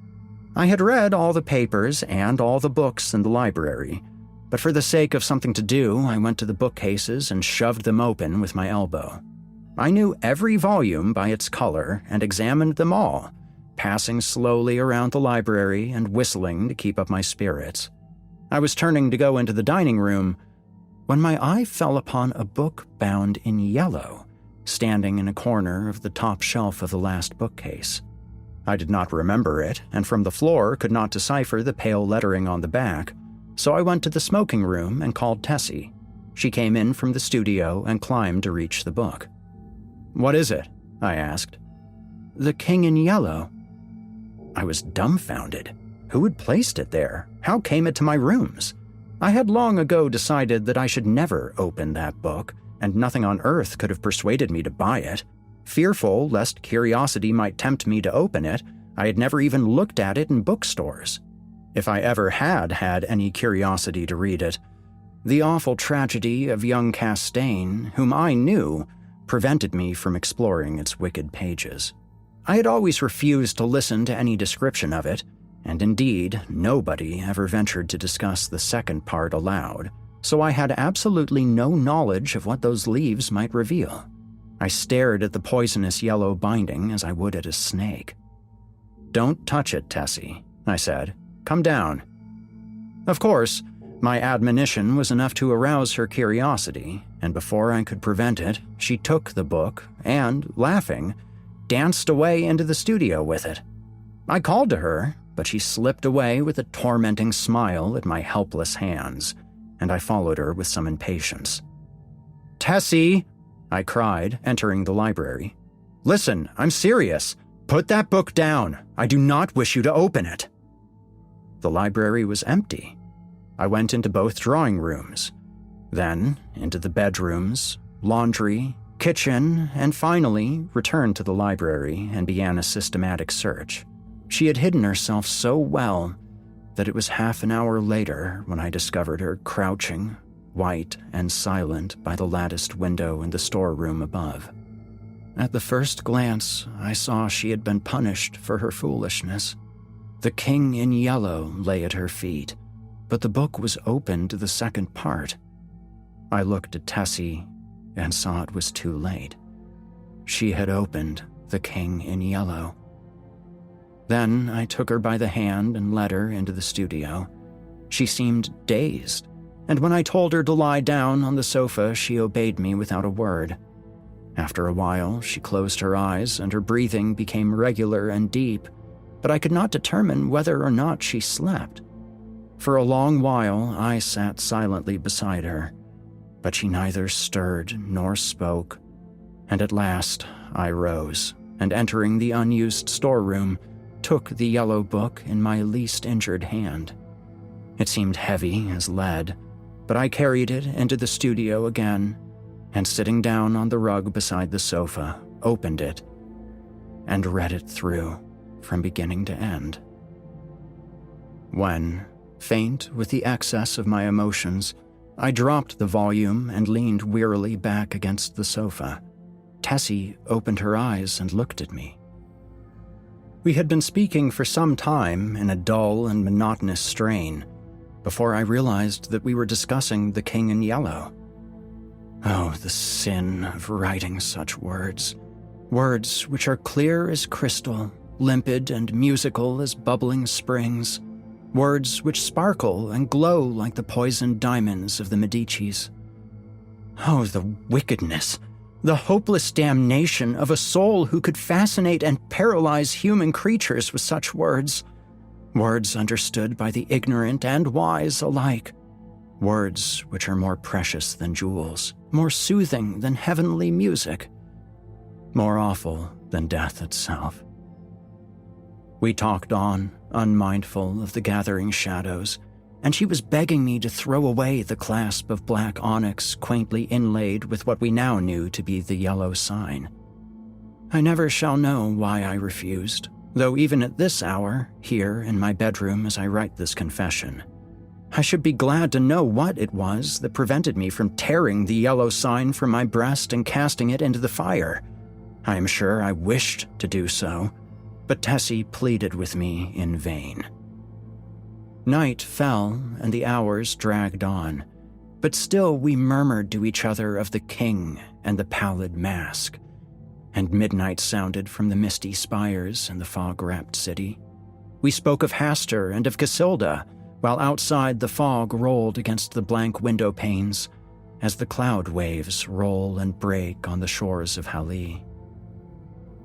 I had read all the papers and all the books in the library, but for the sake of something to do, I went to the bookcases and shoved them open with my elbow. I knew every volume by its color and examined them all, passing slowly around the library and whistling to keep up my spirits. I was turning to go into the dining room when my eye fell upon a book bound in yellow, standing in a corner of the top shelf of the last bookcase. I did not remember it, and from the floor could not decipher the pale lettering on the back, so I went to the smoking room and called Tessie. She came in from the studio and climbed to reach the book. "What is it?" I asked. "The King in Yellow." I was dumbfounded. Who had placed it there? How came it to my rooms? I had long ago decided that I should never open that book, and nothing on earth could have persuaded me to buy it. Fearful lest curiosity might tempt me to open it, I had never even looked at it in bookstores. If I ever had had any curiosity to read it, the awful tragedy of young Castaigne, whom I knew, prevented me from exploring its wicked pages. I had always refused to listen to any description of it, and indeed, nobody ever ventured to discuss the second part aloud, so I had absolutely no knowledge of what those leaves might reveal. I stared at the poisonous yellow binding as I would at a snake. "Don't touch it, Tessie," I said. "Come down." Of course, my admonition was enough to arouse her curiosity, and before I could prevent it, she took the book and, laughing, danced away into the studio with it. I called to her, but she slipped away with a tormenting smile at my helpless hands, and I followed her with some impatience. "Tessie," I cried, entering the library. "Listen, I'm serious. Put that book down. I do not wish you to open it." The library was empty. I went into both drawing rooms, then into the bedrooms, laundry, kitchen, and finally returned to the library and began a systematic search. She had hidden herself so well that it was half an hour later when I discovered her crouching, white and silent by the latticed window in the storeroom above. At the first glance, I saw she had been punished for her foolishness. The King in Yellow lay at her feet, but the book was open to the second part. I looked at Tessie and saw it was too late. She had opened The King in Yellow. Then I took her by the hand and led her into the studio. She seemed dazed, and when I told her to lie down on the sofa, she obeyed me without a word. After a while, she closed her eyes and her breathing became regular and deep, but I could not determine whether or not she slept. For a long while, I sat silently beside her, but she neither stirred nor spoke, and at last I rose, and entering the unused storeroom, took the yellow book in my least injured hand. It seemed heavy as lead, but I carried it into the studio again, and sitting down on the rug beside the sofa, opened it, and read it through from beginning to end. When, faint with the excess of my emotions, I dropped the volume and leaned wearily back against the sofa. Tessie opened her eyes and looked at me. We had been speaking for some time in a dull and monotonous strain before I realized that we were discussing the King in Yellow. Oh, the sin of writing such words. Words which are clear as crystal, limpid and musical as bubbling springs. Words which sparkle and glow like the poisoned diamonds of the Medicis. Oh, the wickedness, the hopeless damnation of a soul who could fascinate and paralyze human creatures with such words. Words understood by the ignorant and wise alike. Words which are more precious than jewels, more soothing than heavenly music, more awful than death itself. We talked on, unmindful of the gathering shadows, and she was begging me to throw away the clasp of black onyx quaintly inlaid with what we now knew to be the yellow sign. I never shall know why I refused, though even at this hour, here in my bedroom as I write this confession, I should be glad to know what it was that prevented me from tearing the yellow sign from my breast and casting it into the fire. I am sure I wished to do so, but Tessie pleaded with me in vain. Night fell and the hours dragged on, but still we murmured to each other of the king and the pallid mask, and midnight sounded from the misty spires in the fog-wrapped city. We spoke of Hastur and of Casilda, while outside the fog rolled against the blank window panes as the cloud waves roll and break on the shores of Hali.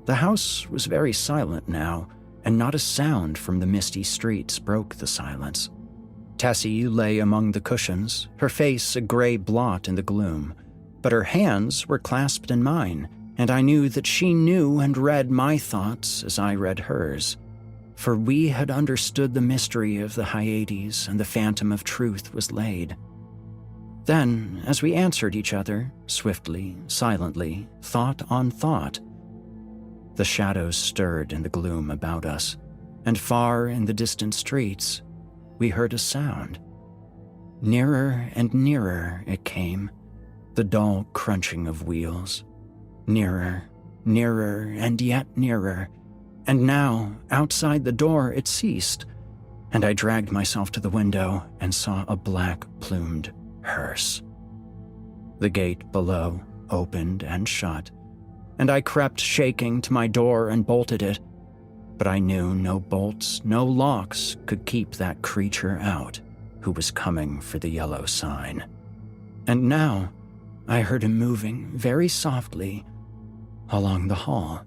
The house was very silent now, and not a sound from the misty streets broke the silence. Tessie lay among the cushions, her face a gray blot in the gloom, but her hands were clasped in mine, and I knew that she knew and read my thoughts as I read hers. For we had understood the mystery of the Hyades, and the phantom of truth was laid. Then, as we answered each other, swiftly, silently, thought on thought, the shadows stirred in the gloom about us, and far in the distant streets, we heard a sound. Nearer and nearer it came, the dull crunching of wheels. Nearer, nearer, and yet nearer. And now, outside the door, it ceased, and I dragged myself to the window and saw a black-plumed hearse. The gate below opened and shut, and I crept shaking to my door and bolted it, but I knew no bolts, no locks could keep that creature out who was coming for the yellow sign. And now I heard him moving very softly along the hall.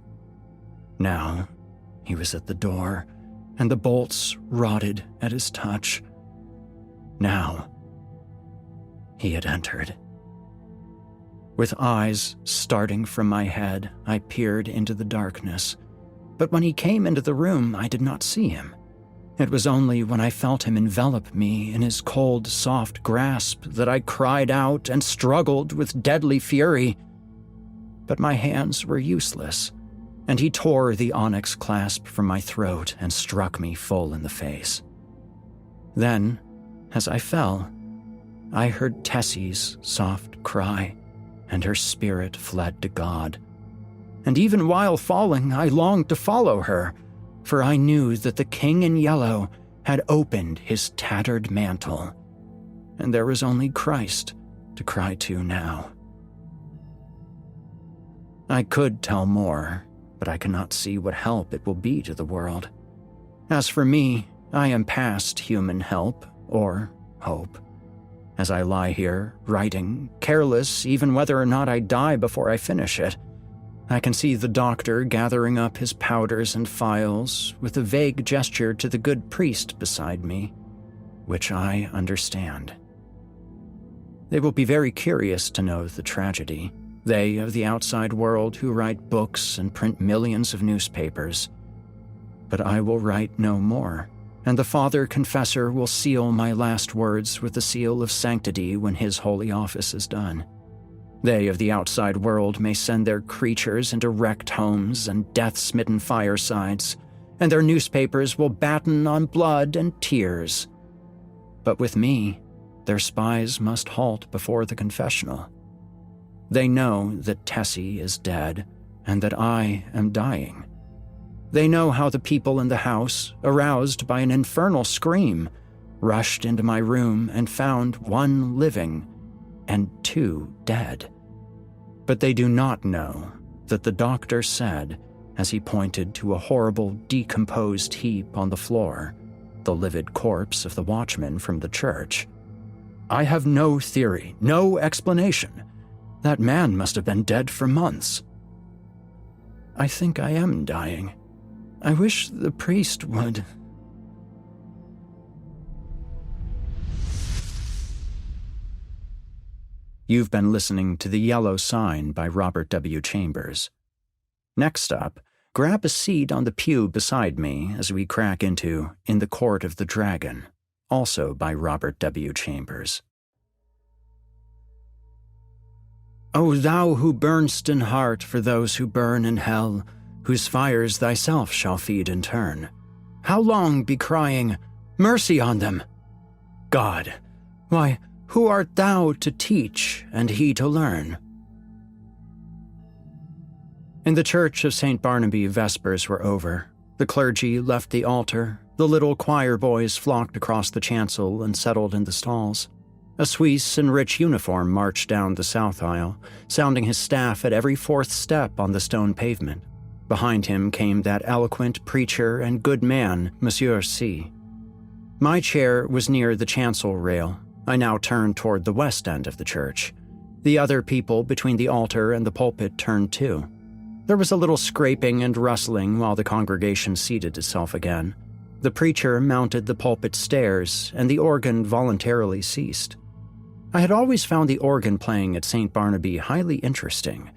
Now he was at the door, and the bolts rotted at his touch. Now he had entered. With eyes starting from my head, I peered into the darkness, but when he came into the room, I did not see him. It was only when I felt him envelop me in his cold, soft grasp that I cried out and struggled with deadly fury. But my hands were useless, and he tore the onyx clasp from my throat and struck me full in the face. Then, as I fell, I heard Tessie's soft cry, and her spirit fled to God. And even while falling, I longed to follow her, for I knew that the King in Yellow had opened his tattered mantle, and there was only Christ to cry to now. I could tell more, but I cannot see what help it will be to the world. As for me, I am past human help or hope. As I lie here, writing, careless even whether or not I die before I finish it, I can see the doctor gathering up his powders and phials with a vague gesture to the good priest beside me, which I understand. They will be very curious to know the tragedy, they of the outside world who write books and print millions of newspapers. But I will write no more, and the Father Confessor will seal my last words with the seal of sanctity when his holy office is done. They of the outside world may send their creatures into wrecked homes and death-smitten firesides, and their newspapers will batten on blood and tears. But with me, their spies must halt before the confessional. They know that Tessie is dead and that I am dying. They know how the people in the house, aroused by an infernal scream, rushed into my room and found 1 living and 2 dead. But they do not know that the doctor said, as he pointed to a horrible decomposed heap on the floor, the livid corpse of the watchman from the church, "I have no theory, no explanation. That man must have been dead for months." I think I am dying. I wish the priest would. You've been listening to The Yellow Sign by Robert W. Chambers. Next up, grab a seat on the pew beside me as we crack into In the Court of the Dragon, also by Robert W. Chambers. O thou who burn'st in heart for those who burn in hell, whose fires thyself shall feed in turn, how long be crying, "Mercy on them"? God, why, who art thou to teach and he to learn? In the church of St. Barnaby, vespers were over. The clergy left the altar. The little choir boys flocked across the chancel and settled in the stalls. A Suisse in rich uniform marched down the south aisle, sounding his staff at every 4th step on the stone pavement. Behind him came that eloquent preacher and good man, Monsieur C. My chair was near the chancel rail. I now turned toward the west end of the church. The other people between the altar and the pulpit turned too. There was a little scraping and rustling while the congregation seated itself again. The preacher mounted the pulpit stairs, and the organ voluntarily ceased. I had always found the organ playing at St. Barnaby highly interesting.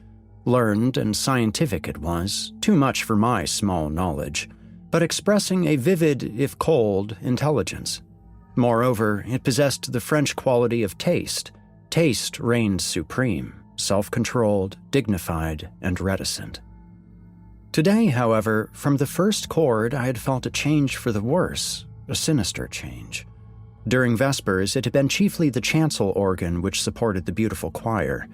Learned and scientific it was, too much for my small knowledge, but expressing a vivid, if cold, intelligence. Moreover, it possessed the French quality of taste. Taste reigned supreme, self-controlled, dignified, and reticent. Today, however, from the first chord I had felt a change for the worse, a sinister change. During Vespers, it had been chiefly the chancel organ which supported the beautiful choir.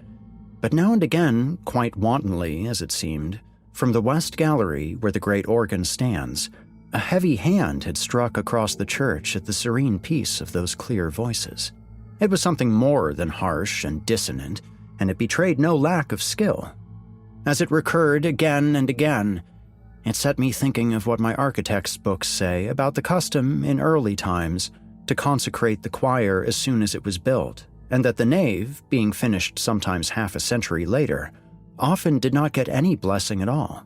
But now and again, quite wantonly as it seemed, from the west gallery where the great organ stands, a heavy hand had struck across the church at the serene peace of those clear voices. It was something more than harsh and dissonant, and it betrayed no lack of skill. As it recurred again and again, it set me thinking of what my architect's books say about the custom in early times to consecrate the choir as soon as it was built, and that the nave, being finished sometimes half a century later, often did not get any blessing at all.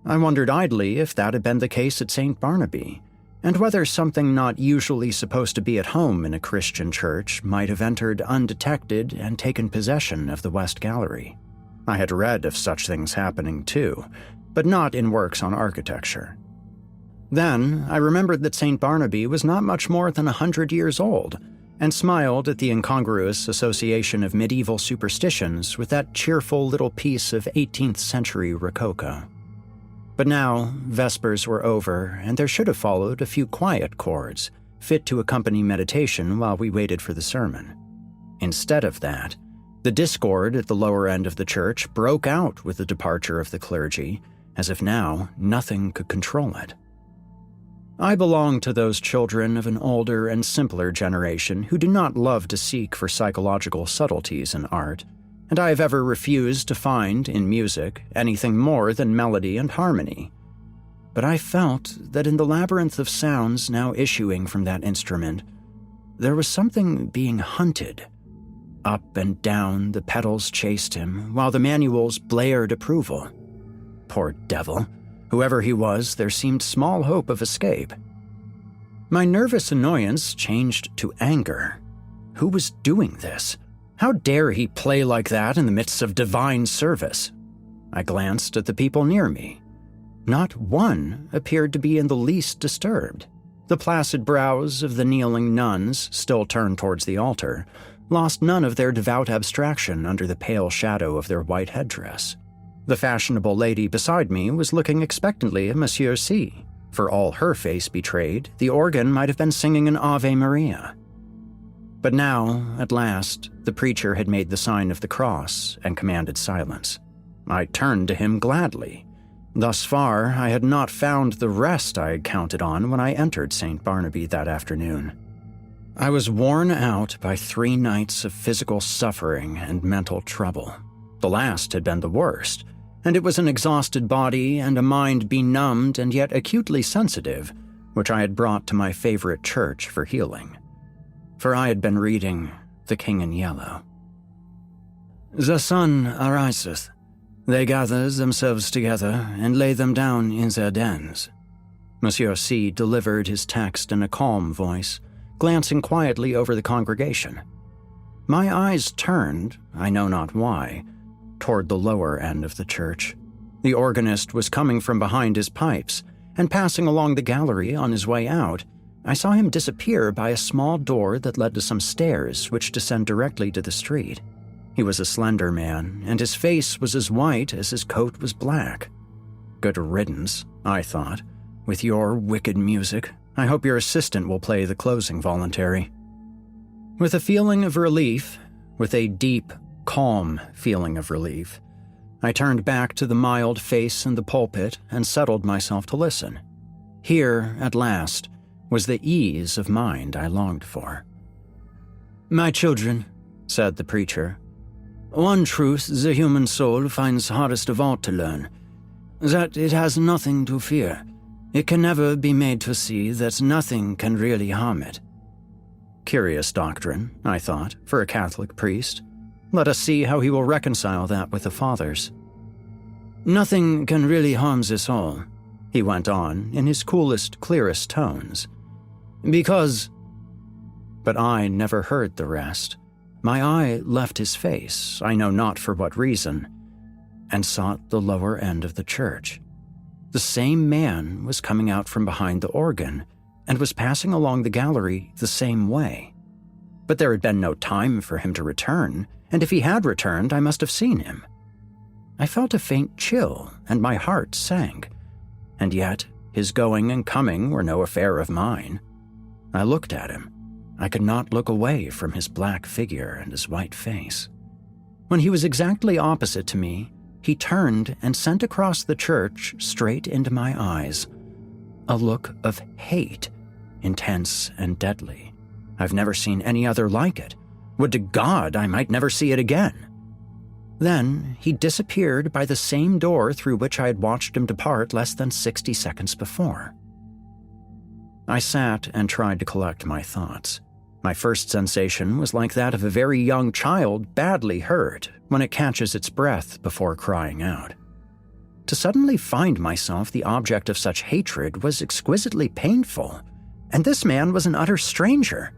I wondered idly if that had been the case at St. Barnaby, and whether something not usually supposed to be at home in a Christian church might have entered undetected and taken possession of the West Gallery. I had read of such things happening too, but not in works on architecture. Then I remembered that St. Barnaby was not much more than 100 years old, and smiled at the incongruous association of medieval superstitions with that cheerful little piece of 18th century rococo. But now, Vespers were over, and there should have followed a few quiet chords, fit to accompany meditation while we waited for the sermon. Instead of that, the discord at the lower end of the church broke out with the departure of the clergy, as if now nothing could control it. I belong to those children of an older and simpler generation who do not love to seek for psychological subtleties in art, and I have ever refused to find in music anything more than melody and harmony. But I felt that in the labyrinth of sounds now issuing from that instrument, there was something being hunted. Up and down the pedals chased him, while the manuals blared approval. Poor devil. Whoever he was, there seemed small hope of escape. My nervous annoyance changed to anger. Who was doing this? How dare he play like that in the midst of divine service? I glanced at the people near me. Not one appeared to be in the least disturbed. The placid brows of the kneeling nuns, still turned towards the altar, lost none of their devout abstraction under the pale shadow of their white headdress. The fashionable lady beside me was looking expectantly at Monsieur C. For all her face betrayed, the organ might have been singing an Ave Maria. But now, at last, the preacher had made the sign of the cross and commanded silence. I turned to him gladly. Thus far, I had not found the rest I had counted on when I entered St. Barnaby that afternoon. I was worn out by 3 nights of physical suffering and mental trouble. The last had been the worst, and it was an exhausted body and a mind benumbed and yet acutely sensitive, which I had brought to my favorite church for healing. For I had been reading The King in Yellow. The sun ariseth. They gather themselves together and lay them down in their dens. Monsieur C. delivered his text in a calm voice, glancing quietly over the congregation. My eyes turned, I know not why, toward the lower end of the church. The organist was coming from behind his pipes, and passing along the gallery on his way out, I saw him disappear by a small door that led to some stairs which descend directly to the street. He was a slender man, and his face was as white as his coat was black. Good riddance, I thought. With your wicked music, I hope your assistant will play the closing voluntary. With a feeling of relief, with a deep, calm feeling of relief, I turned back to the mild face in the pulpit and settled myself to listen. Here, at last, was the ease of mind I longed for. "My children," said the preacher, "one truth the human soul finds hardest of all to learn, that it has nothing to fear. It can never be made to see that nothing can really harm it." Curious doctrine, I thought, for a Catholic priest. Let us see how he will reconcile that with the Fathers. "Nothing can really harm this all," he went on in his coolest, clearest tones. "Because—" But I never heard the rest. My eye left his face, I know not for what reason, and sought the lower end of the church. The same man was coming out from behind the organ and was passing along the gallery the same way. But there had been no time for him to return, and if he had returned, I must have seen him. I felt a faint chill, and my heart sank. And yet, his going and coming were no affair of mine. I looked at him. I could not look away from his black figure and his white face. When he was exactly opposite to me, he turned and sent across the church straight into my eyes a look of hate, intense and deadly. I've never seen any other like it. Would to God I might never see it again. Then he disappeared by the same door through which I had watched him depart less than 60 seconds before. I sat and tried to collect my thoughts. My first sensation was like that of a very young child badly hurt when it catches its breath before crying out. To suddenly find myself the object of such hatred was exquisitely painful, and this man was an utter stranger.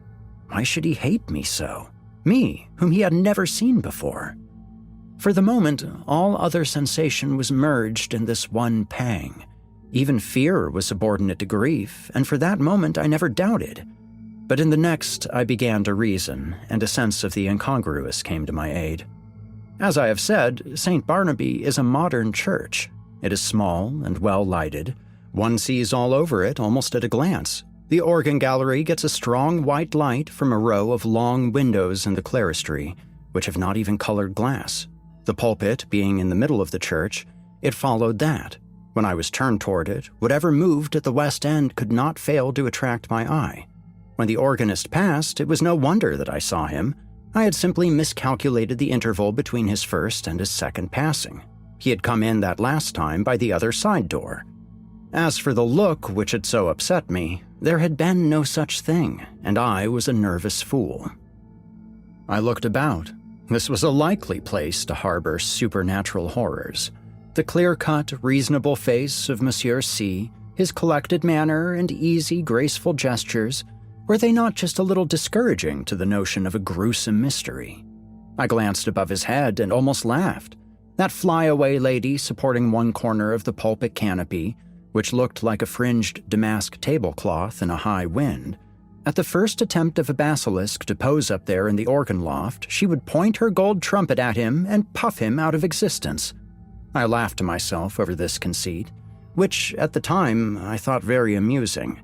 Why should he hate me so? Me, whom he had never seen before. For the moment, all other sensation was merged in this one pang. Even fear was subordinate to grief, and for that moment I never doubted. But in the next, I began to reason, and a sense of the incongruous came to my aid. As I have said, St. Barnaby is a modern church. It is small and well lighted. One sees all over it almost at a glance. The organ gallery gets a strong white light from a row of long windows in the clerestory, which have not even colored glass. The pulpit being in the middle of the church, it followed that. When I was turned toward it, whatever moved at the west end could not fail to attract my eye. When the organist passed, it was no wonder that I saw him. I had simply miscalculated the interval between his first and his second passing. He had come in that last time by the other side door. As for the look which had so upset me, there had been no such thing, and I was a nervous fool. I looked about. This was a likely place to harbor supernatural horrors. The clear-cut, reasonable face of Monsieur C., his collected manner and easy, graceful gestures, were they not just a little discouraging to the notion of a gruesome mystery? I glanced above his head and almost laughed. That flyaway lady supporting one corner of the pulpit canopy, which looked like a fringed damask tablecloth in a high wind. At the first attempt of a basilisk to pose up there in the organ loft, she would point her gold trumpet at him and puff him out of existence. I laughed to myself over this conceit, which, at the time, I thought very amusing.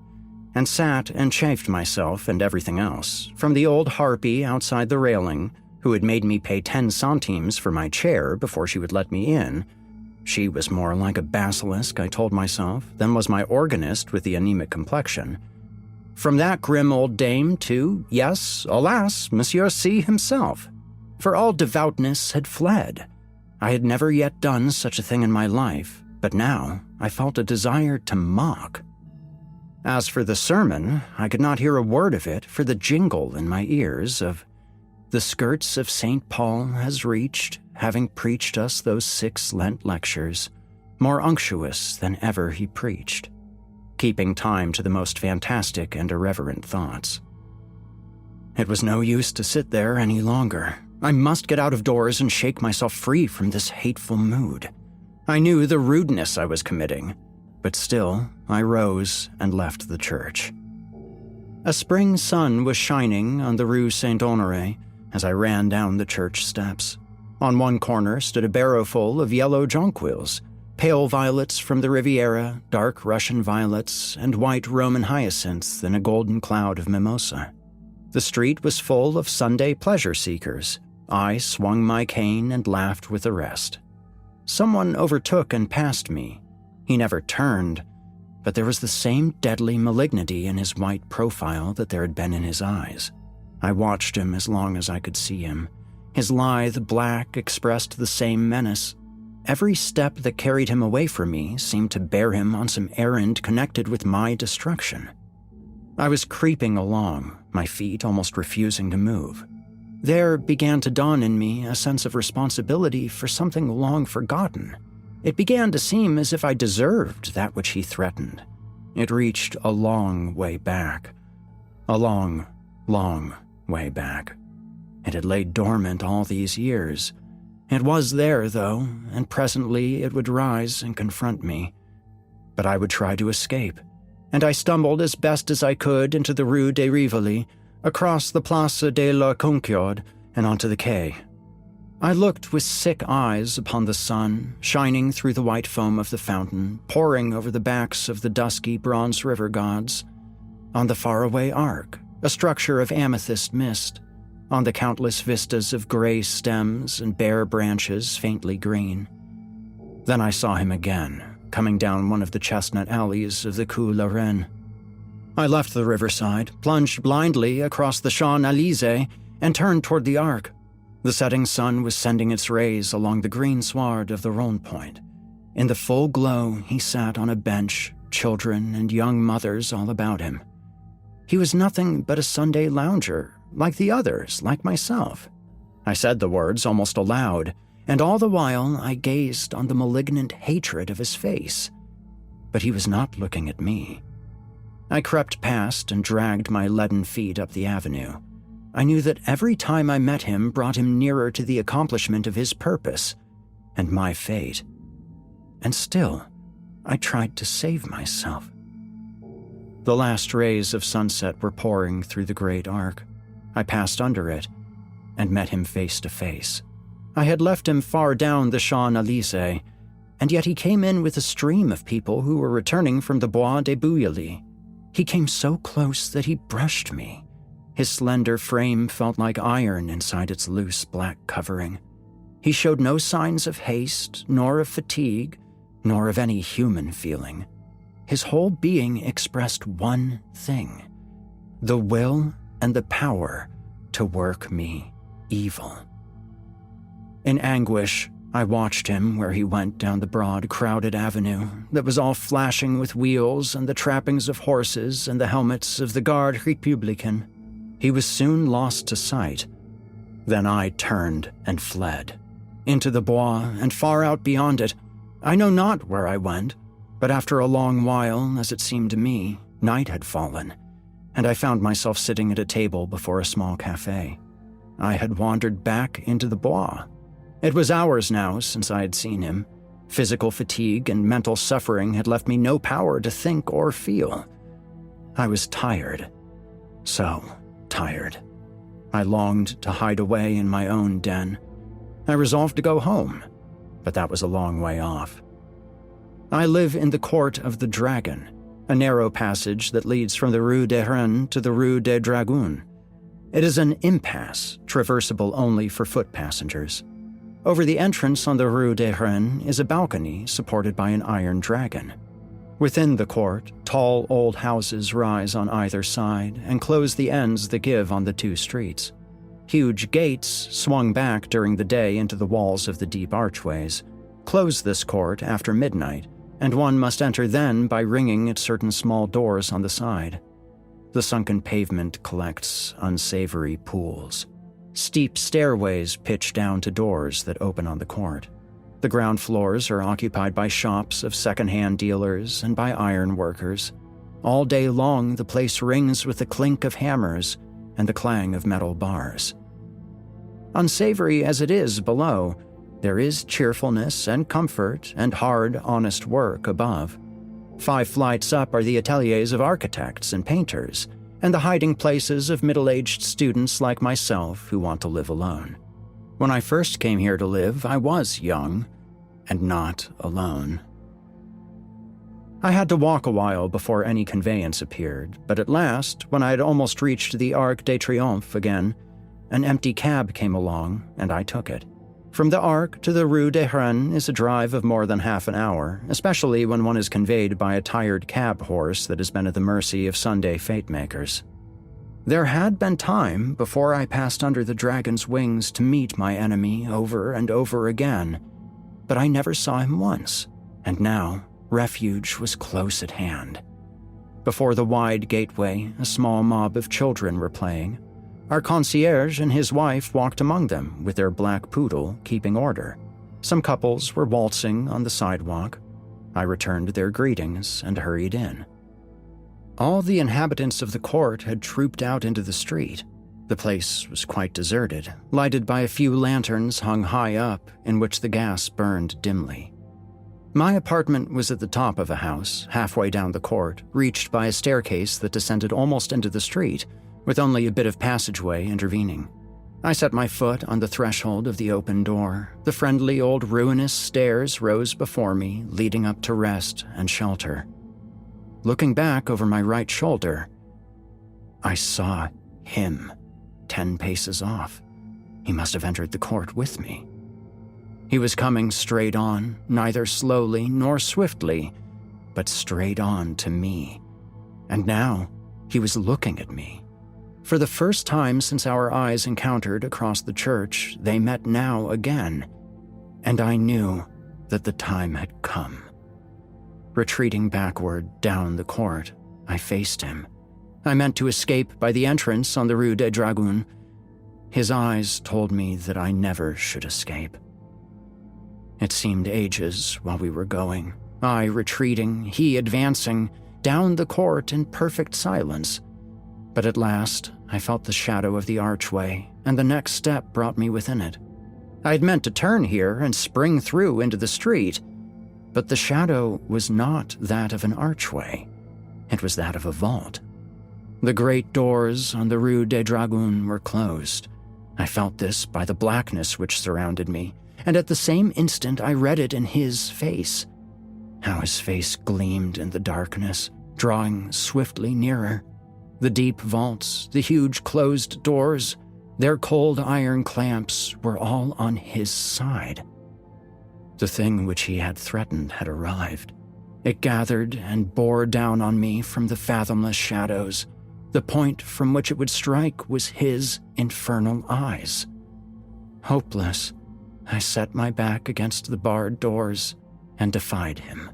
and sat and chafed myself and everything else, from the old harpy outside the railing, who had made me pay 10 centimes for my chair before she would let me in. She was more like a basilisk, I told myself, than was my organist with the anemic complexion. From that grim old dame to, yes, alas, Monsieur C. himself. For all devoutness had fled. I had never yet done such a thing in my life, but now I felt a desire to mock. As for the sermon, I could not hear a word of it for the jingle in my ears of, "The skirts of St. Paul has reached, having preached us those 6 Lent lectures, more unctuous than ever he preached," keeping time to the most fantastic and irreverent thoughts. It was no use to sit there any longer. I must get out of doors and shake myself free from this hateful mood. I knew the rudeness I was committing, but still I rose and left the church. A spring sun was shining on the Rue Saint-Honoré as I ran down the church steps. On one corner stood a barrowful of yellow jonquils, pale violets from the Riviera, dark Russian violets, and white Roman hyacinths in a golden cloud of mimosa. The street was full of Sunday pleasure seekers. I swung my cane and laughed with the rest. Someone overtook and passed me. He never turned, but there was the same deadly malignity in his white profile that there had been in his eyes. I watched him as long as I could see him. His lithe black expressed the same menace. Every step that carried him away from me seemed to bear him on some errand connected with my destruction. I was creeping along, my feet almost refusing to move. There began to dawn in me a sense of responsibility for something long forgotten. It began to seem as if I deserved that which he threatened. It reached a long way back. A long, long way back. It had laid dormant all these years. It was there, though, and presently it would rise and confront me. But I would try to escape, and I stumbled as best as I could into the Rue de Rivoli, across the Place de la Concorde, and onto the quay. I looked with sick eyes upon the sun, shining through the white foam of the fountain, pouring over the backs of the dusky bronze river gods, on the faraway ark, a structure of amethyst mist, on the countless vistas of gray stems and bare branches faintly green. Then I saw him again, coming down one of the chestnut alleys of the Cours la Reine. I left the riverside, plunged blindly across the Champs-Élysées, and turned toward the ark. The setting sun was sending its rays along the green sward of the Rond-Point. In the full glow, he sat on a bench, children and young mothers all about him. He was nothing but a Sunday lounger, like the others, like myself. I said the words almost aloud, and all the while I gazed on the malignant hatred of his face. But he was not looking at me. I crept past and dragged my leaden feet up the avenue. I knew that every time I met him brought him nearer to the accomplishment of his purpose and my fate. And still, I tried to save myself. The last rays of sunset were pouring through the great arc. I passed under it and met him face to face. I had left him far down the Champs-Élysées, and yet he came in with a stream of people who were returning from the Bois de Bouilly. He came so close that he brushed me. His slender frame felt like iron inside its loose black covering. He showed no signs of haste, nor of fatigue, nor of any human feeling. His whole being expressed one thing: the will and the power to work me evil. In anguish, I watched him where he went down the broad, crowded avenue that was all flashing with wheels and the trappings of horses and the helmets of the Garde Républicaine. He was soon lost to sight. Then I turned and fled. Into the Bois and far out beyond it. I know not where I went, but after a long while, as it seemed to me, night had fallen, and I found myself sitting at a table before a small cafe. I had wandered back into the Bois. It was hours now since I had seen him. Physical fatigue and mental suffering had left me no power to think or feel. I was tired. So tired. I longed to hide away in my own den. I resolved to go home, but that was a long way off. I live in the Court of the Dragon, a narrow passage that leads from the Rue des Rennes to the Rue des Dragons. It is an impasse, traversable only for foot passengers. Over the entrance on the Rue des Rennes is a balcony supported by an iron dragon. Within the court, tall old houses rise on either side and close the ends that give on the two streets. Huge gates, swung back during the day into the walls of the deep archways, close this court after midnight, and one must enter then by ringing at certain small doors on the side. The sunken pavement collects unsavory pools. Steep stairways pitch down to doors that open on the court. The ground floors are occupied by shops of second-hand dealers and by iron workers. All day long, the place rings with the clink of hammers and the clang of metal bars. Unsavory as it is below, there is cheerfulness and comfort and hard, honest work above. 5 flights up are the ateliers of architects and painters, and the hiding places of middle-aged students like myself who want to live alone. When I first came here to live, I was young and not alone. I had to walk a while before any conveyance appeared, but at last, when I had almost reached the Arc de Triomphe again, an empty cab came along, and I took it. From the Arc to the Rue des Rennes is a drive of more than half an hour, especially when one is conveyed by a tired cab horse that has been at the mercy of Sunday fate-makers. There had been time before I passed under the dragon's wings to meet my enemy over and over again, but I never saw him once, and now refuge was close at hand. Before the wide gateway, a small mob of children were playing. Our concierge and his wife walked among them with their black poodle keeping order. Some couples were waltzing on the sidewalk. I returned their greetings and hurried in. All the inhabitants of the court had trooped out into the street. The place was quite deserted, lighted by a few lanterns hung high up in which the gas burned dimly. My apartment was at the top of a house, halfway down the court, reached by a staircase that descended almost into the street, with only a bit of passageway intervening. I set my foot on the threshold of the open door. The friendly old ruinous stairs rose before me, leading up to rest and shelter. Looking back over my right shoulder, I saw him 10 paces off. He must have entered the court with me. He was coming straight on, neither slowly nor swiftly, but straight on to me. And now he was looking at me. For the first time since our eyes encountered across the church, they met now again, and I knew that the time had come. Retreating backward down the court, I faced him. I meant to escape by the entrance on the Rue des Dragons. His eyes told me that I never should escape. It seemed ages while we were going, I retreating, he advancing, down the court in perfect silence. But at last, I felt the shadow of the archway, and the next step brought me within it. I had meant to turn here and spring through into the street, but the shadow was not that of an archway. It was that of a vault. The great doors on the Rue des Dragons were closed. I felt this by the blackness which surrounded me, and at the same instant I read it in his face. How his face gleamed in the darkness, drawing swiftly nearer. The deep vaults, the huge closed doors, their cold iron clamps were all on his side. The thing which he had threatened had arrived. It gathered and bore down on me from the fathomless shadows. The point from which it would strike was his infernal eyes. Hopeless, I set my back against the barred doors and defied him.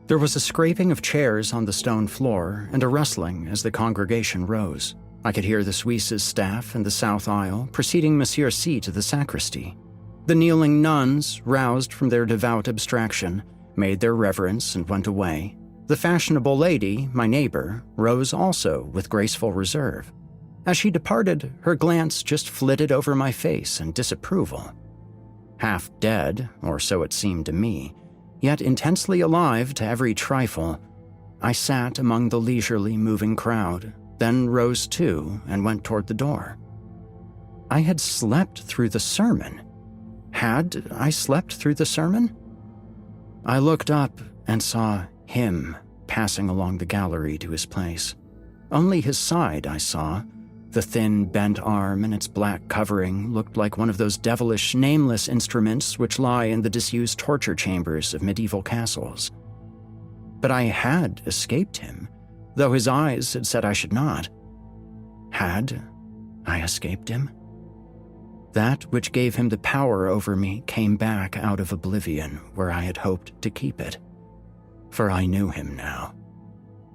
There was a scraping of chairs on the stone floor and a rustling as the congregation rose. I could hear the Suisse's staff in the south aisle preceding Monsieur C to the sacristy. The kneeling nuns, roused from their devout abstraction, made their reverence and went away. The fashionable lady, my neighbor, rose also with graceful reserve. As she departed, her glance just flitted over my face in disapproval. Half dead, or so it seemed to me, yet intensely alive to every trifle, I sat among the leisurely moving crowd, then rose too and went toward the door. I had slept through the sermon. Had I slept through the sermon? I looked up and saw him passing along the gallery to his place. Only his side I saw. The thin, bent arm and its black covering looked like one of those devilish, nameless instruments which lie in the disused torture chambers of medieval castles. But I had escaped him, though his eyes had said I should not. Had I escaped him? That which gave him the power over me came back out of oblivion where I had hoped to keep it. For I knew him now.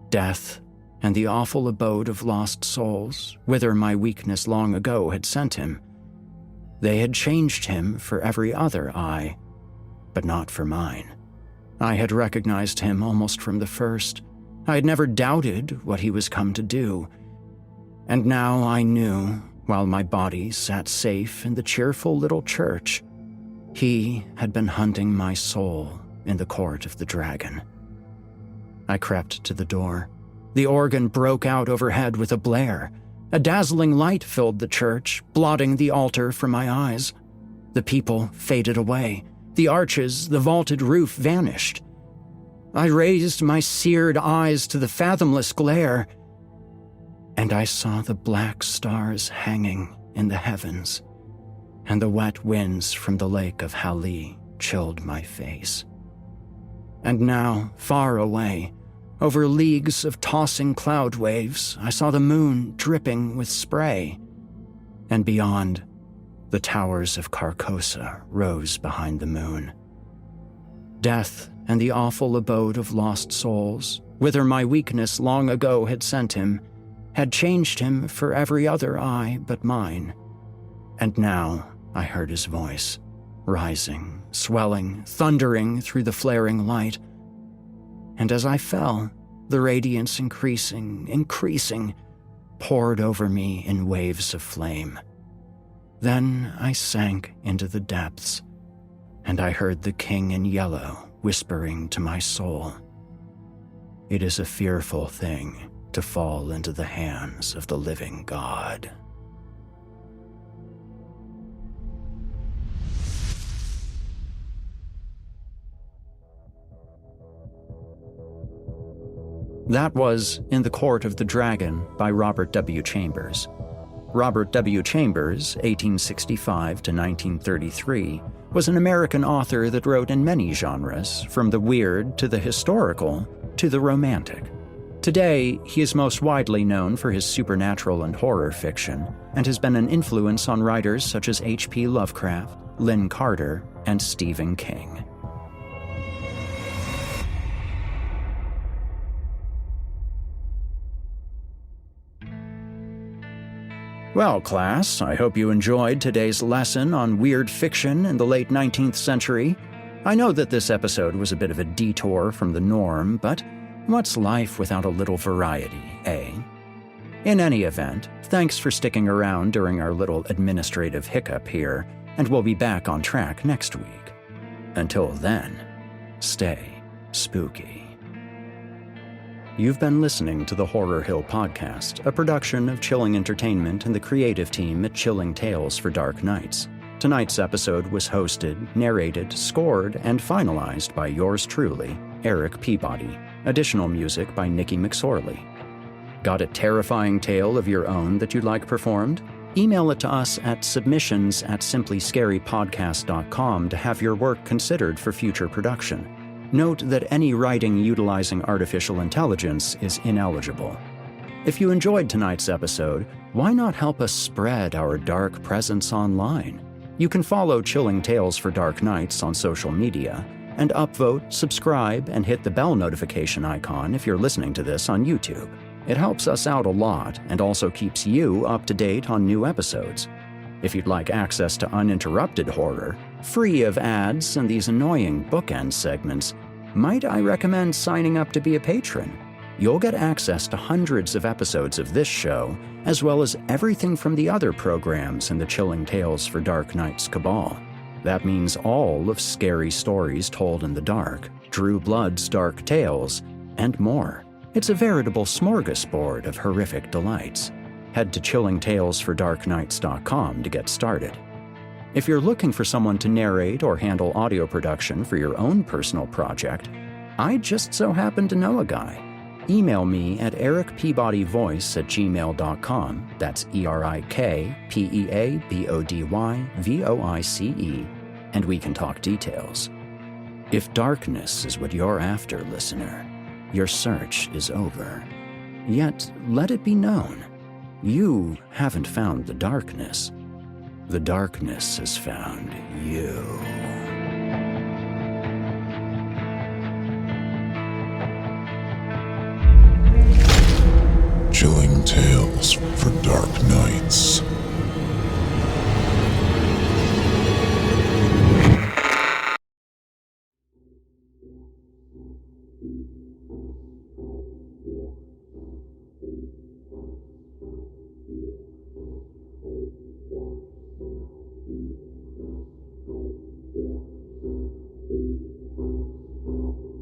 Death and the awful abode of lost souls, whither my weakness long ago had sent him. They had changed him for every other eye, but not for mine. I had recognized him almost from the first. I had never doubted what he was come to do. And now I knew, while my body sat safe in the cheerful little church, he had been hunting my soul in the court of the dragon. I crept to the door. The organ broke out overhead with a blare. A dazzling light filled the church, blotting the altar from my eyes. The people faded away. The arches, the vaulted roof vanished. I raised my seared eyes to the fathomless glare, and I saw the black stars hanging in the heavens, and the wet winds from the lake of Hali chilled my face. And now, far away, over leagues of tossing cloud waves, I saw the moon dripping with spray. And beyond, the towers of Carcosa rose behind the moon. Death and the awful abode of lost souls, whither my weakness long ago had sent him, had changed him for every other eye but mine. And now I heard his voice, rising, swelling, thundering through the flaring light. And as I fell, the radiance increasing, poured over me in waves of flame. Then I sank into the depths, and I heard the king in yellow whispering to my soul, "It is a fearful thing to fall into the hands of the living God." That was In the Court of the Dragon by Robert W. Chambers. Robert W. Chambers, 1865 to 1933, was an American author that wrote in many genres, from the weird to the historical to the romantic. Today, he is most widely known for his supernatural and horror fiction, and has been an influence on writers such as H.P. Lovecraft, Lynn Carter, and Stephen King. Well, class, I hope you enjoyed today's lesson on weird fiction in the late 19th century. I know that this episode was a bit of a detour from the norm, but what's life without a little variety, eh? In any event, thanks for sticking around during our little administrative hiccup here, and we'll be back on track next week. Until then, stay spooky. You've been listening to the Horror Hill Podcast, a production of Chilling Entertainment and the creative team at Chilling Tales for Dark Nights. Tonight's episode was hosted, narrated, scored, and finalized by yours truly, Erik Peabody. Additional music by Nikki McSorley. Got a terrifying tale of your own that you'd like performed? Email it to us at submissions@simplyscarypodcast.com to have your work considered for future production. Note that any writing utilizing artificial intelligence is ineligible. If you enjoyed tonight's episode, why not help us spread our dark presence online? You can follow Chilling Tales for Dark Nights on social media, and upvote, subscribe, and hit the bell notification icon if you're listening to this on YouTube. It helps us out a lot and also keeps you up to date on new episodes. If you'd like access to uninterrupted horror, free of ads and these annoying bookend segments, might I recommend signing up to be a patron? You'll get access to hundreds of episodes of this show, as well as everything from the other programs in the Chilling Tales for Dark Nights cabal. That means all of Scary Stories Told in the Dark, Drew Blood's Dark Tales, and more. It's a veritable smorgasbord of horrific delights. Head to chillingtalesfordarknights.com to get started. If you're looking for someone to narrate or handle audio production for your own personal project, I just so happen to know a guy. Email me at erikpeabodyvoice@gmail.com. That's ErikPeabodyvoice, and we can talk details. If darkness is what you're after, listener, your search is over. Yet, let it be known, you haven't found the darkness. The darkness has found you. Chilling tales for dark nights.